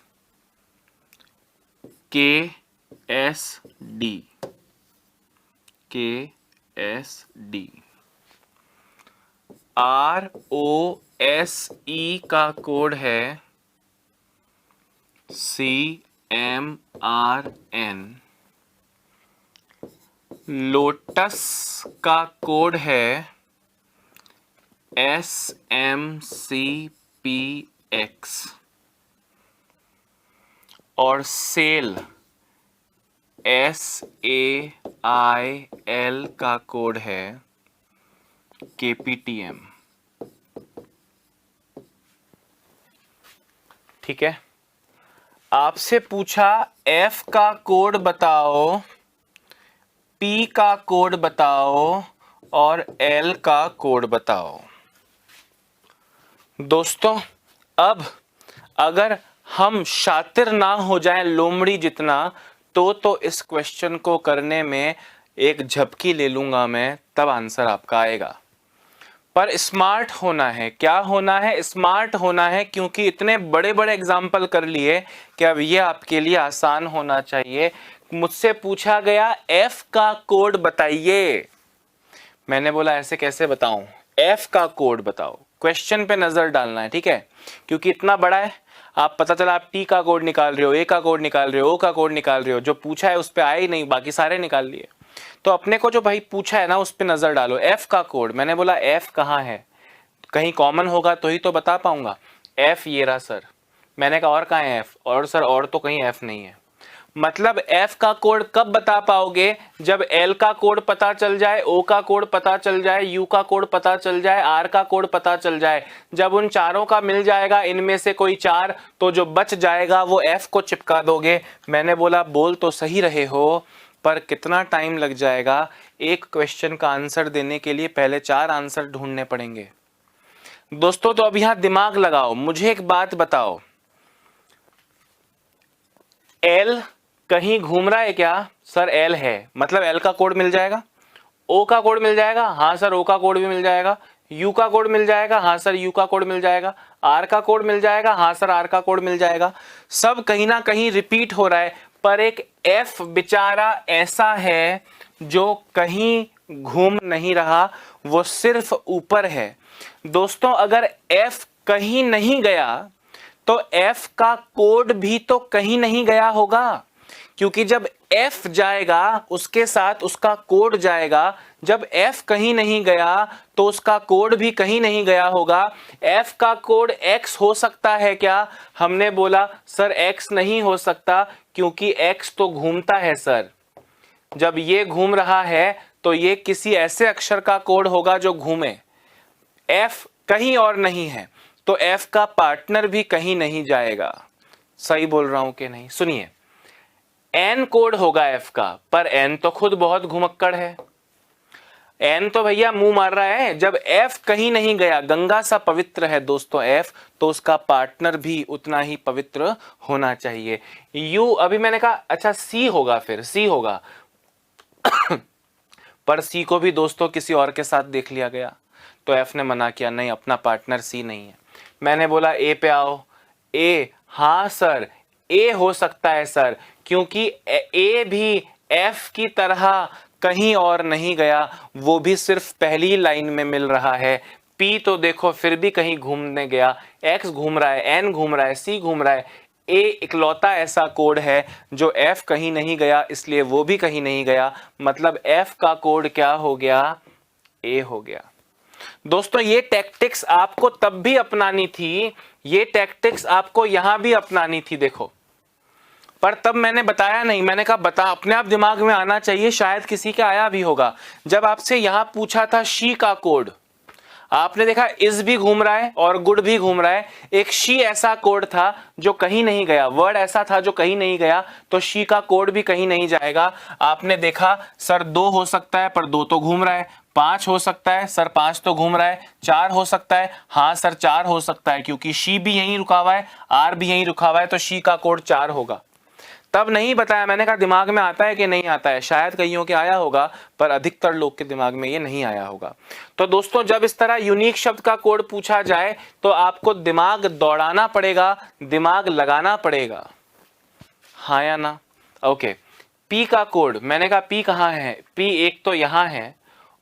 KSD। ROSE का कोड है CMRN। लोटस का कोड है SMCPX और सेल SAIL का कोड है KPTM। ठीक है, आपसे पूछा F का कोड बताओ, P का कोड बताओ और L का कोड बताओ। दोस्तों अब अगर हम शातिर ना हो जाएं लोमड़ी जितना तो इस क्वेश्चन को करने में एक झपकी ले लूंगा मैं, तब आंसर आपका आएगा। पर स्मार्ट होना है। क्या होना है? स्मार्ट होना है, क्योंकि इतने बड़े बड़े एग्जाम्पल कर लिए कि अब ये आपके लिए आसान होना चाहिए। मुझसे पूछा गया F का कोड बताइए, मैंने बोला ऐसे कैसे बताऊं, F का कोड बताओ। क्वेश्चन पे नजर डालना है, ठीक है, क्योंकि इतना बड़ा है। आप पता चला आप T का कोड निकाल रहे हो, A का कोड निकाल रहे हो, O का कोड निकाल रहे हो, जो पूछा है उस पे आए ही नहीं, बाकी सारे निकाल लिए। तो अपने को जो भाई पूछा है ना उस पे नजर डालो। F का कोड, मैंने बोला F कहाँ है, कहीं कॉमन होगा तो ही तो बता पाऊंगा। F ये रहा सर। मैंने कहा और कहाँ है F? और सर और तो कहीं F नहीं है। मतलब F का कोड कब बता पाओगे? जब L का कोड पता चल जाए, O का कोड पता चल जाए, U का कोड पता चल जाए, R का कोड पता चल जाए। जब उन चारों का मिल जाएगा इनमें से कोई चार, तो जो बच जाएगा वो F को चिपका दोगे। मैंने बोला बोल तो सही रहे हो, पर कितना टाइम लग जाएगा एक क्वेश्चन का आंसर देने के लिए? पहले 4 आंसर ढूंढने पड़ेंगे दोस्तों। तो अब यहां दिमाग लगाओ, मुझे एक बात बताओ, L कहीं घूम रहा है क्या? सर L है, मतलब L का कोड मिल जाएगा। O का कोड मिल जाएगा? हाँ सर O का कोड भी मिल जाएगा। U का कोड मिल जाएगा? हाँ सर U का कोड मिल जाएगा। R का कोड मिल जाएगा? हाँ सर R का कोड मिल जाएगा। सब कहीं ना कहीं रिपीट हो रहा है, पर एक F बेचारा ऐसा है जो कहीं घूम नहीं रहा, वो सिर्फ ऊपर है। दोस्तों अगर F कहीं नहीं गया तो F का कोड भी तो कहीं नहीं गया होगा, क्योंकि जब F जाएगा उसके साथ उसका कोड जाएगा। जब F कहीं नहीं गया तो उसका कोड भी कहीं नहीं गया होगा। F का कोड X हो सकता है क्या? हमने बोला सर X नहीं हो सकता, क्योंकि X तो घूमता है सर। जब ये घूम रहा है तो ये किसी ऐसे अक्षर का कोड होगा जो घूमे। F कहीं और नहीं है, तो F का पार्टनर भी कहीं नहीं जाएगा। सही बोल रहा हूं कि नहीं? सुनिए, N कोड होगा F का, पर N तो खुद बहुत घुमक्कड़ है। N तो भैया मुंह मार रहा है। जब F कहीं नहीं गया, गंगा सा पवित्र है दोस्तों F, तो उसका पार्टनर भी उतना ही पवित्र होना चाहिए। U अभी मैंने कहा अच्छा C होगा, फिर C होगा पर C को भी दोस्तों किसी और के साथ देख लिया गया, तो F ने मना किया, नहीं अपना पार्टनर C नहीं है। मैंने बोला A पे आओ। A, हाँ सर A हो सकता है सर, क्योंकि A भी F की तरह कहीं और नहीं गया, वो भी सिर्फ पहली लाइन में मिल रहा है। P तो देखो फिर भी कहीं घूमने गया, X घूम रहा है, N घूम रहा है, C घूम रहा है, A इकलौता ऐसा कोड है जो F कहीं नहीं गया, इसलिए वो भी कहीं नहीं गया। मतलब F का कोड क्या हो गया? A हो गया। दोस्तों ये टैक्टिक्स आपको तब भी अपनानी थी, ये टैक्टिक्स आपको यहां भी अपनानी थी देखो, पर तब मैंने बताया नहीं। मैंने कहा बता, अपने आप दिमाग में आना चाहिए, शायद किसी के आया भी होगा। जब आपसे यहां पूछा था शी का कोड, आपने देखा इज भी घूम रहा है और गुड भी घूम रहा है। एक शी ऐसा कोड था जो कहीं नहीं गया, वर्ड ऐसा था जो कहीं नहीं गया, तो शी का कोड भी कहीं नहीं जाएगा। आपने देखा सर 2 हो सकता है, पर 2 तो घूम रहा है। 5 हो सकता है सर, 5 तो घूम रहा है। 4 हो सकता है, हाँ सर 4 हो सकता है, क्योंकि शी भी यहीं रुका हुआ है, आर भी यहीं रुका हुआ है, तो शी का कोड 4 होगा। तब नहीं बताया, मैंने कहा दिमाग में आता है कि नहीं आता है, शायद कईयों के आया होगा, पर अधिकतर लोग के दिमाग में ये नहीं आया होगा। तो दोस्तों जब इस तरह यूनिक शब्द का कोड पूछा जाए तो आपको दिमाग दौड़ाना पड़ेगा, दिमाग लगाना पड़ेगा, हाँ या ना? ओके, पी का कोड, मैंने कहा पी कहाँ है? पी एक तो यहाँ है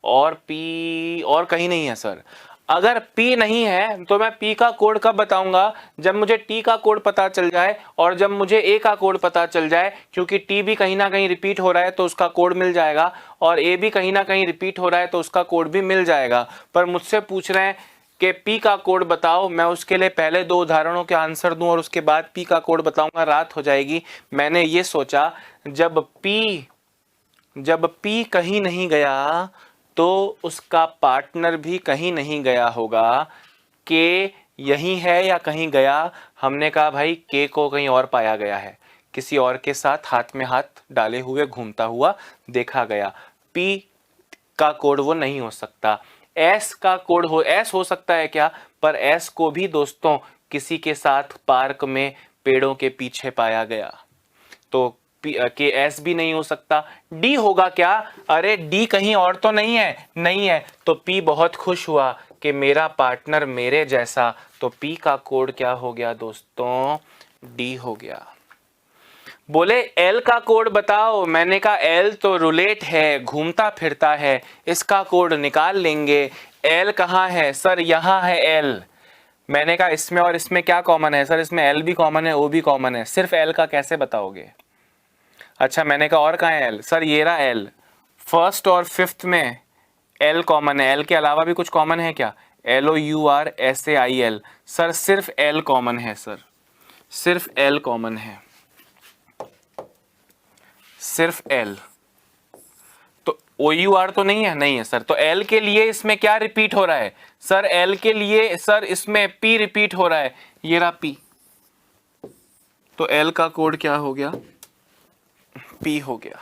और पी और कहीं नहीं है सर। अगर P नहीं है तो मैं P का कोड कब बताऊंगा? जब मुझे T का कोड पता चल जाए और जब मुझे A का कोड पता चल जाए, क्योंकि T भी कहीं ना कहीं रिपीट हो रहा है तो उसका कोड मिल जाएगा, और A भी कहीं ना कहीं रिपीट हो रहा है तो उसका कोड भी मिल जाएगा। पर मुझसे पूछ रहे हैं कि P का कोड बताओ, मैं उसके लिए पहले 2 उदाहरणों के आंसर दूं और उसके बाद P का कोड बताऊंगा, रात हो जाएगी। मैंने ये सोचा जब P कहीं नहीं गया तो उसका पार्टनर भी कहीं नहीं गया होगा। के यही है या कहीं गया? हमने कहा भाई के को कहीं और पाया गया है, किसी और के साथ हाथ में हाथ डाले हुए घूमता हुआ देखा गया। पी का कोड वो नहीं हो सकता। एस का कोड एस हो सकता है क्या? पर एस को भी दोस्तों किसी के साथ पार्क में पेड़ों के पीछे पाया गया, तो के एस भी नहीं हो सकता। डी होगा क्या? अरे डी कहीं और तो नहीं है, नहीं है, तो पी बहुत खुश हुआ कि मेरा पार्टनर मेरे जैसा, तो पी का कोड क्या हो गया दोस्तों? डी हो गया। बोले एल का कोड बताओ, मैंने कहा एल तो रूलेट है, घूमता फिरता है, इसका कोड निकाल लेंगे। एल कहाँ है सर? यहाँ है एल। मैंने कहा इसमें और इसमें क्या कॉमन है? सर इसमें एल भी कॉमन है, ओ भी कॉमन है, सिर्फ एल का कैसे बताओगे? अच्छा मैंने कहा और कहाँ है एल? सर ये रहा एल, फर्स्ट और फिफ्थ में एल कॉमन है, एल के अलावा भी कुछ कॉमन है क्या? LOURSAIL। सर सिर्फ एल कॉमन है, सर सिर्फ एल कॉमन है, सिर्फ एल। तो OUR तो नहीं है? नहीं है सर। तो एल के लिए इसमें क्या रिपीट हो रहा है? सर एल के लिए सर इसमें पी रिपीट हो रहा है, ये रहा पी, तो एल का कोड क्या हो गया? पी हो गया।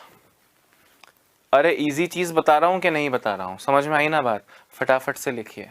अरे इजी चीज बता रहा हूं कि नहीं बता रहा हूं? समझ में आई ना बात? फटाफट से लिखिए।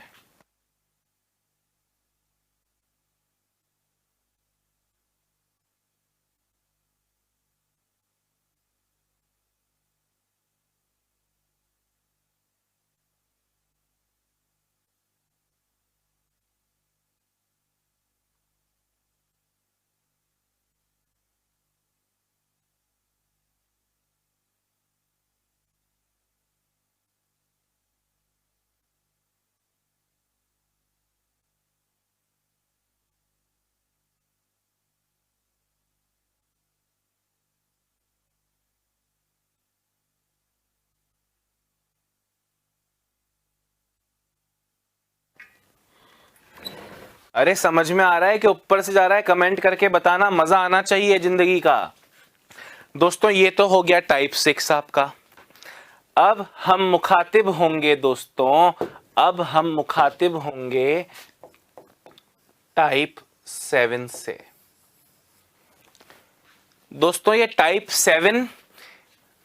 अरे समझ में आ रहा है कि ऊपर से जा रहा है? कमेंट करके बताना, मजा आना चाहिए जिंदगी का। दोस्तों ये तो हो गया टाइप 6 आपका। अब हम मुखातिब होंगे दोस्तों, अब हम मुखातिब होंगे टाइप 7 से। दोस्तों ये टाइप 7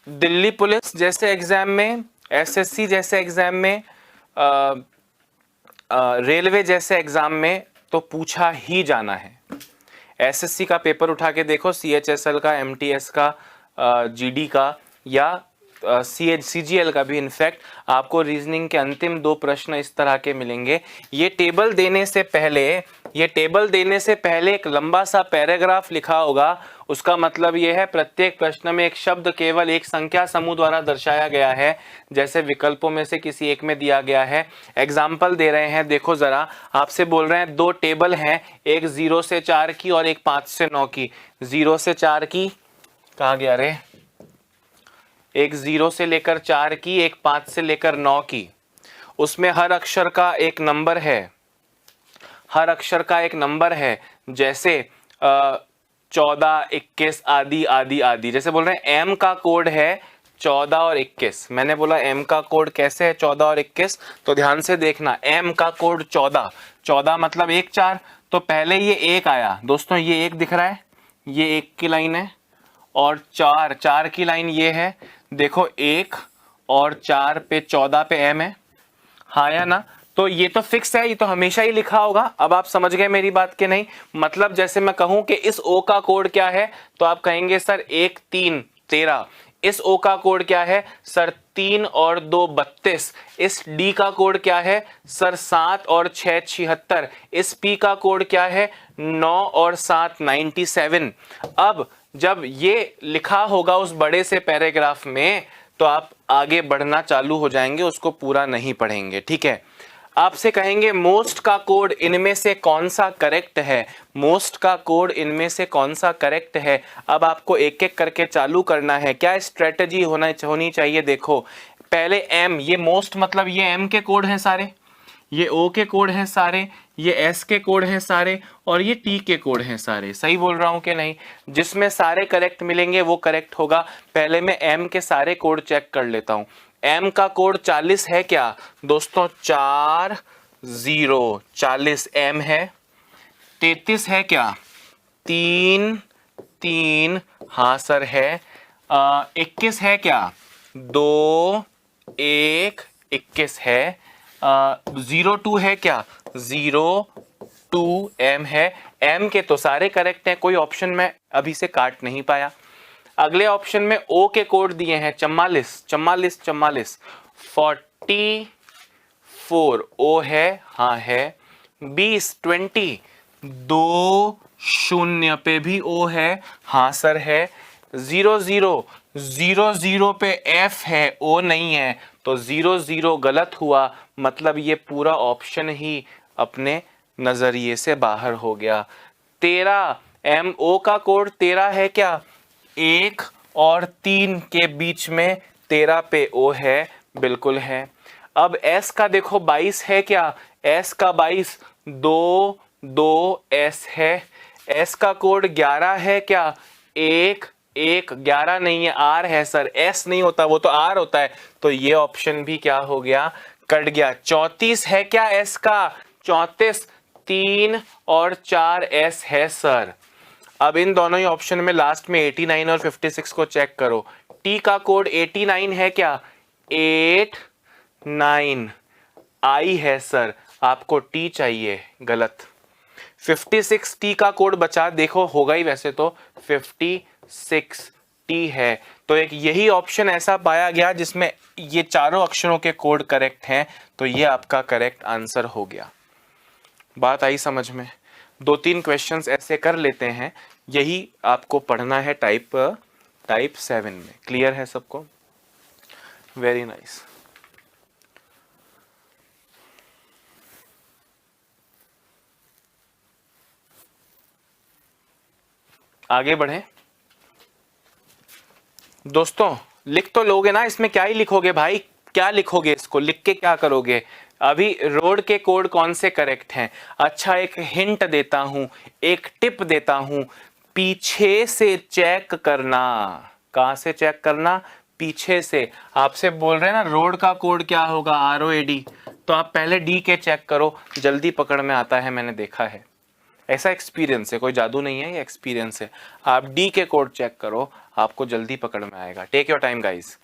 दिल्ली पुलिस जैसे एग्जाम में, SSC जैसे एग्जाम में, रेलवे जैसे एग्जाम में तो पूछा ही जाना है। SSC का पेपर उठा के देखो, CHSL का, MTS का, GD का, या CGL का भी इनफैक्ट आपको रीजनिंग के अंतिम 2 प्रश्न इस तरह के मिलेंगे। ये टेबल देने से पहले एक लंबा सा पैराग्राफ लिखा होगा। उसका मतलब ये है प्रत्येक प्रश्न में एक शब्द केवल एक संख्या समूह द्वारा दर्शाया गया है, जैसे विकल्पों में से किसी एक में दिया गया है। एग्जाम्पल दे रहे हैं, देखो जरा, आपसे बोल रहे हैं 2 टेबल हैं, एक 0 से 4 की और एक 5 से 9 की। 0 से 4 की कहाँ गया रे, एक 0 से लेकर 4 की, एक 5 से लेकर 9 की। उसमें हर अक्षर का एक नंबर है, जैसे 14, 21 आदि आदि आदि। जैसे बोल रहे हैं एम का कोड है 14 और 21। मैंने बोला एम का कोड कैसे है 14 और 21, तो ध्यान से देखना, एम का कोड 14 मतलब 1 4, तो पहले ये 1 आया दोस्तों, ये 1 दिख रहा है, ये 1 की लाइन है, और 4 की लाइन ये है। देखो 1 और 4 पे 14 पे एम है, हाँ या ना। तो ये तो फिक्स है, ये तो हमेशा ही लिखा होगा। अब आप समझ गए मेरी बात के नहीं? मतलब जैसे मैं कहूं कि इस ओ का कोड क्या है, तो आप कहेंगे सर 1 3 13। इस ओ का कोड क्या है सर 3 और 2 32। इस डी का कोड क्या है सर 7 और 6 76। इस पी का कोड क्या है 9 और 7 97। अब जब ये लिखा होगा उस बड़े से पैराग्राफ में, तो आप आगे बढ़ना चालू हो जाएंगे, उसको पूरा नहीं पढ़ेंगे, ठीक है। आपसे कहेंगे मोस्ट का कोड इनमें से कौन सा करेक्ट है, मोस्ट का कोड इनमें से कौन सा करेक्ट है। अब आपको एक एक करके चालू करना है। क्या स्ट्रेटजी होनी चाहिए, देखो पहले एम, ये मोस्ट मतलब ये एम के कोड हैं सारे, ये ओ के कोड हैं सारे, ये एस के कोड हैं सारे, और ये टी के कोड हैं सारे। सही बोल रहा हूं कि नहीं? जिसमें सारे करेक्ट मिलेंगे वो करेक्ट होगा। पहले मैं एम के सारे कोड चेक कर लेता हूं। एम का कोड 40 है क्या दोस्तों? 4 0 40 एम है। 33 है क्या? 3 3 हाँ सर है। 21 है क्या? 2 1 21 है। 02 है क्या? 02 एम है। एम के तो सारे करेक्ट हैं, कोई ऑप्शन में अभी से काट नहीं पाया। अगले ऑप्शन में ओ के कोड दिए हैं 44 44 44 44 ओ है, हाँ है। 20 20 2 0 पे भी ओ है, हाँ सर है। 0 0 0 0 पे एफ है, ओ नहीं है, तो 0 0 गलत हुआ। मतलब ये पूरा ऑप्शन ही अपने नजरिए से बाहर हो गया। 13 एम ओ का कोड 13 है क्या? 1 और 3 के बीच में 13 पे ओ है, बिल्कुल है। अब एस का देखो 22 है क्या? एस का 22 2 2 एस है। एस का कोड 11 है क्या? 1 1 11 नहीं है, आर है सर। एस नहीं होता, वो तो आर होता है। तो ये ऑप्शन भी क्या हो गया? कट गया। 34 है क्या एस का? 34 3 और 4 एस है सर। अब इन दोनों ही ऑप्शन में लास्ट में 89 और 56 को चेक करो। टी का कोड 89 है क्या? 8 9 आई है सर, आपको टी चाहिए, गलत। 56 टी का कोड बचा, देखो होगा ही वैसे तो, 56 टी है। तो एक यही ऑप्शन ऐसा पाया गया जिसमें ये चारों अक्षरों के कोड करेक्ट हैं, तो ये आपका करेक्ट आंसर हो गया। बात आई समझ में? 2-3 क्वेश्चंस ऐसे कर लेते हैं, यही आपको पढ़ना है टाइप 7 में। क्लियर है सबको? Very nice. आगे बढ़े दोस्तों। लिख तो लोगे ना, इसमें क्या ही लिखोगे भाई, क्या लिखोगे? इसको लिख के क्या करोगे? अभी रोड के कोड कौन से करेक्ट हैं? अच्छा, एक हिंट देता हूं, एक टिप देता हूं, पीछे से चेक करना। कहां से चेक करना? पीछे से। आपसे बोल रहे हैं ना रोड का कोड क्या होगा, ROAD, तो आप पहले डी के चेक करो, जल्दी पकड़ में आता है, मैंने देखा है। ऐसा एक्सपीरियंस है, कोई जादू नहीं है, ये एक्सपीरियंस है। आप डी के कोड चेक करो, आपको जल्दी पकड़ में आएगा। Take your time guys.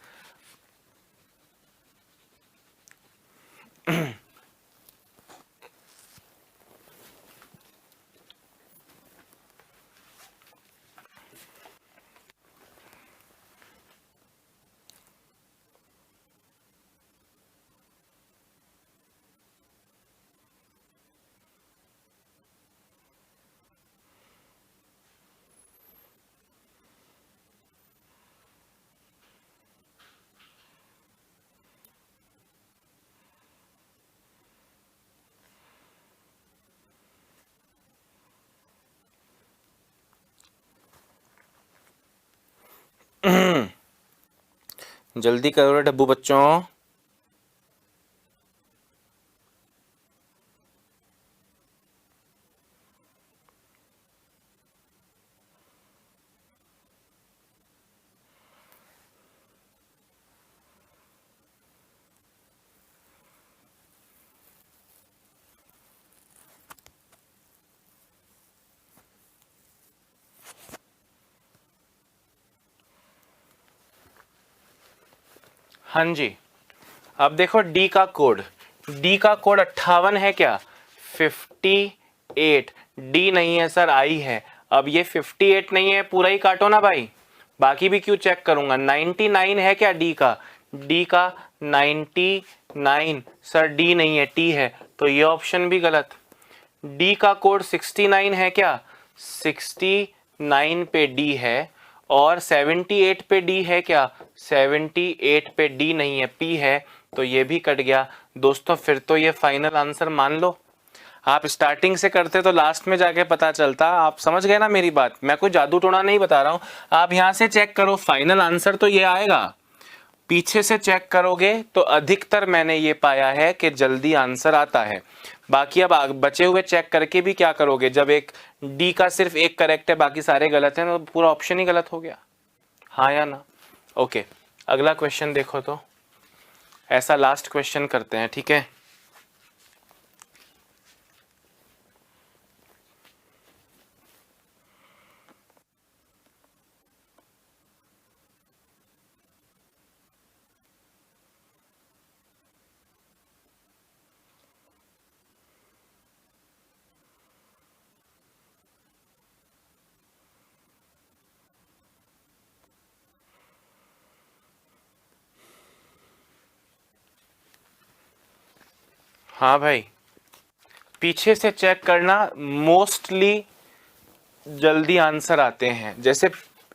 जल्दी करो रे डब्बू बच्चों। हाँ जी, अब देखो डी का कोड, डी का कोड 58 है क्या? 58, डी नहीं है सर, आई है। अब ये 58 नहीं है, पूरा ही काटो ना भाई, बाकी भी क्यों चेक करूंगा। 99 है क्या डी का? डी का 99 सर, डी नहीं है, टी है, तो ये ऑप्शन भी गलत। डी का कोड 69 है क्या? 69 पे डी है, और 78 पे डी है क्या? 78 पे डी नहीं है, पी है, तो ये भी कट गया। दोस्तों फिर तो ये फाइनल आंसर मान लो। आप स्टार्टिंग से करते तो लास्ट में जाके पता चलता। आप समझ गए ना मेरी बात, मैं कोई जादू टोना नहीं बता रहा हूं। आप यहां से चेक करो, फाइनल आंसर तो ये आएगा। पीछे से चेक करोगे तो अधिकतर मैंने ये पाया है कि जल्दी आंसर आता है। बाकी अब बचे हुए चेक करके भी क्या करोगे, जब एक डी का सिर्फ एक करेक्ट है बाकी सारे गलत हैं, तो पूरा ऑप्शन ही गलत हो गया। हाँ या ना? ओके, अगला क्वेश्चन देखो। तो ऐसा लास्ट क्वेश्चन करते हैं, ठीक है? हाँ भाई, पीछे से चेक करना, मोस्टली जल्दी आंसर आते हैं। जैसे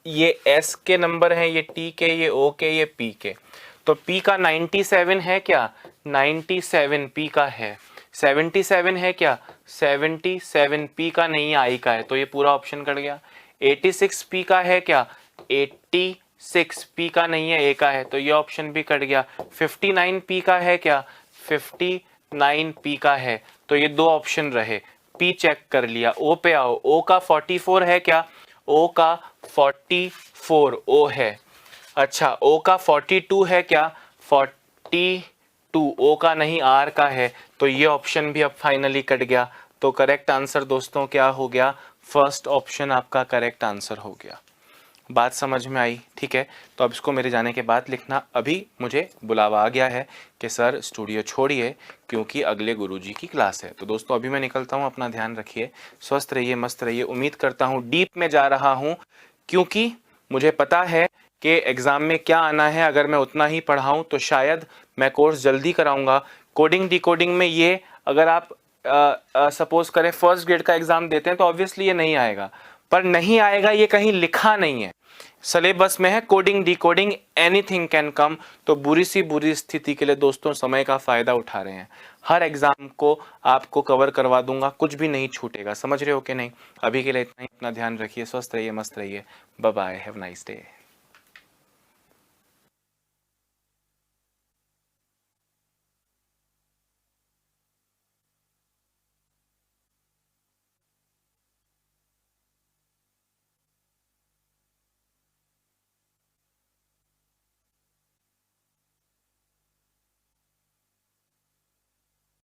ये एस के नंबर हैं, ये टी के, ये ओ के, ये पी के। तो पी का 97 है क्या? 97 पी का है। 77 है क्या? 77 पी का नहीं है, आई का है, तो ये पूरा ऑप्शन कट गया। 86 पी का है क्या? 86 पी का नहीं है, ए का है, तो ये ऑप्शन भी कट गया। 59 पी का है क्या? 59 पी का है, तो ये दो ऑप्शन रहे। पी चेक कर लिया। ओ पे आओ, ओ का 44 है क्या? ओ का 44 ओ है। अच्छा, ओ का 42 है क्या? 42 ओ का नहीं, आर का है, तो ये ऑप्शन भी अब फाइनली कट गया। तो करेक्ट आंसर दोस्तों क्या हो गया? फर्स्ट ऑप्शन आपका करेक्ट आंसर हो गया। बात समझ में आई? ठीक है, तो अब इसको मेरे जाने के बाद लिखना। अभी मुझे बुलावा आ गया है कि सर स्टूडियो छोड़िए क्योंकि अगले गुरुजी की क्लास है। तो दोस्तों अभी मैं निकलता हूँ, अपना ध्यान रखिए, स्वस्थ रहिए, मस्त रहिए। उम्मीद करता हूँ डीप में जा रहा हूँ, क्योंकि मुझे पता है कि एग्ज़ाम में क्या आना है। अगर मैं उतना ही पढ़ाऊँ तो शायद मैं कोर्स जल्दी कराऊँगा। कोडिंग डिकोडिंग में ये, अगर आप सपोज करें फर्स्ट ग्रेड का एग्ज़ाम देते हैं तो ऑब्वियसली ये नहीं आएगा, पर नहीं आएगा ये कहीं लिखा नहीं है। सिलेबस में है coding decoding, anything can come. तो बुरी सी बुरी स्थिति के लिए दोस्तों समय का फ़ायदा उठा रहे हैं। हर एग्ज़ाम को आपको कवर करवा दूंगा, कुछ भी नहीं छूटेगा। समझ रहे हो कि नहीं? अभी के लिए इतना ही। अपना ध्यान रखिए, स्वस्थ रहिए, मस्त रहिए। Bye bye, have nice day.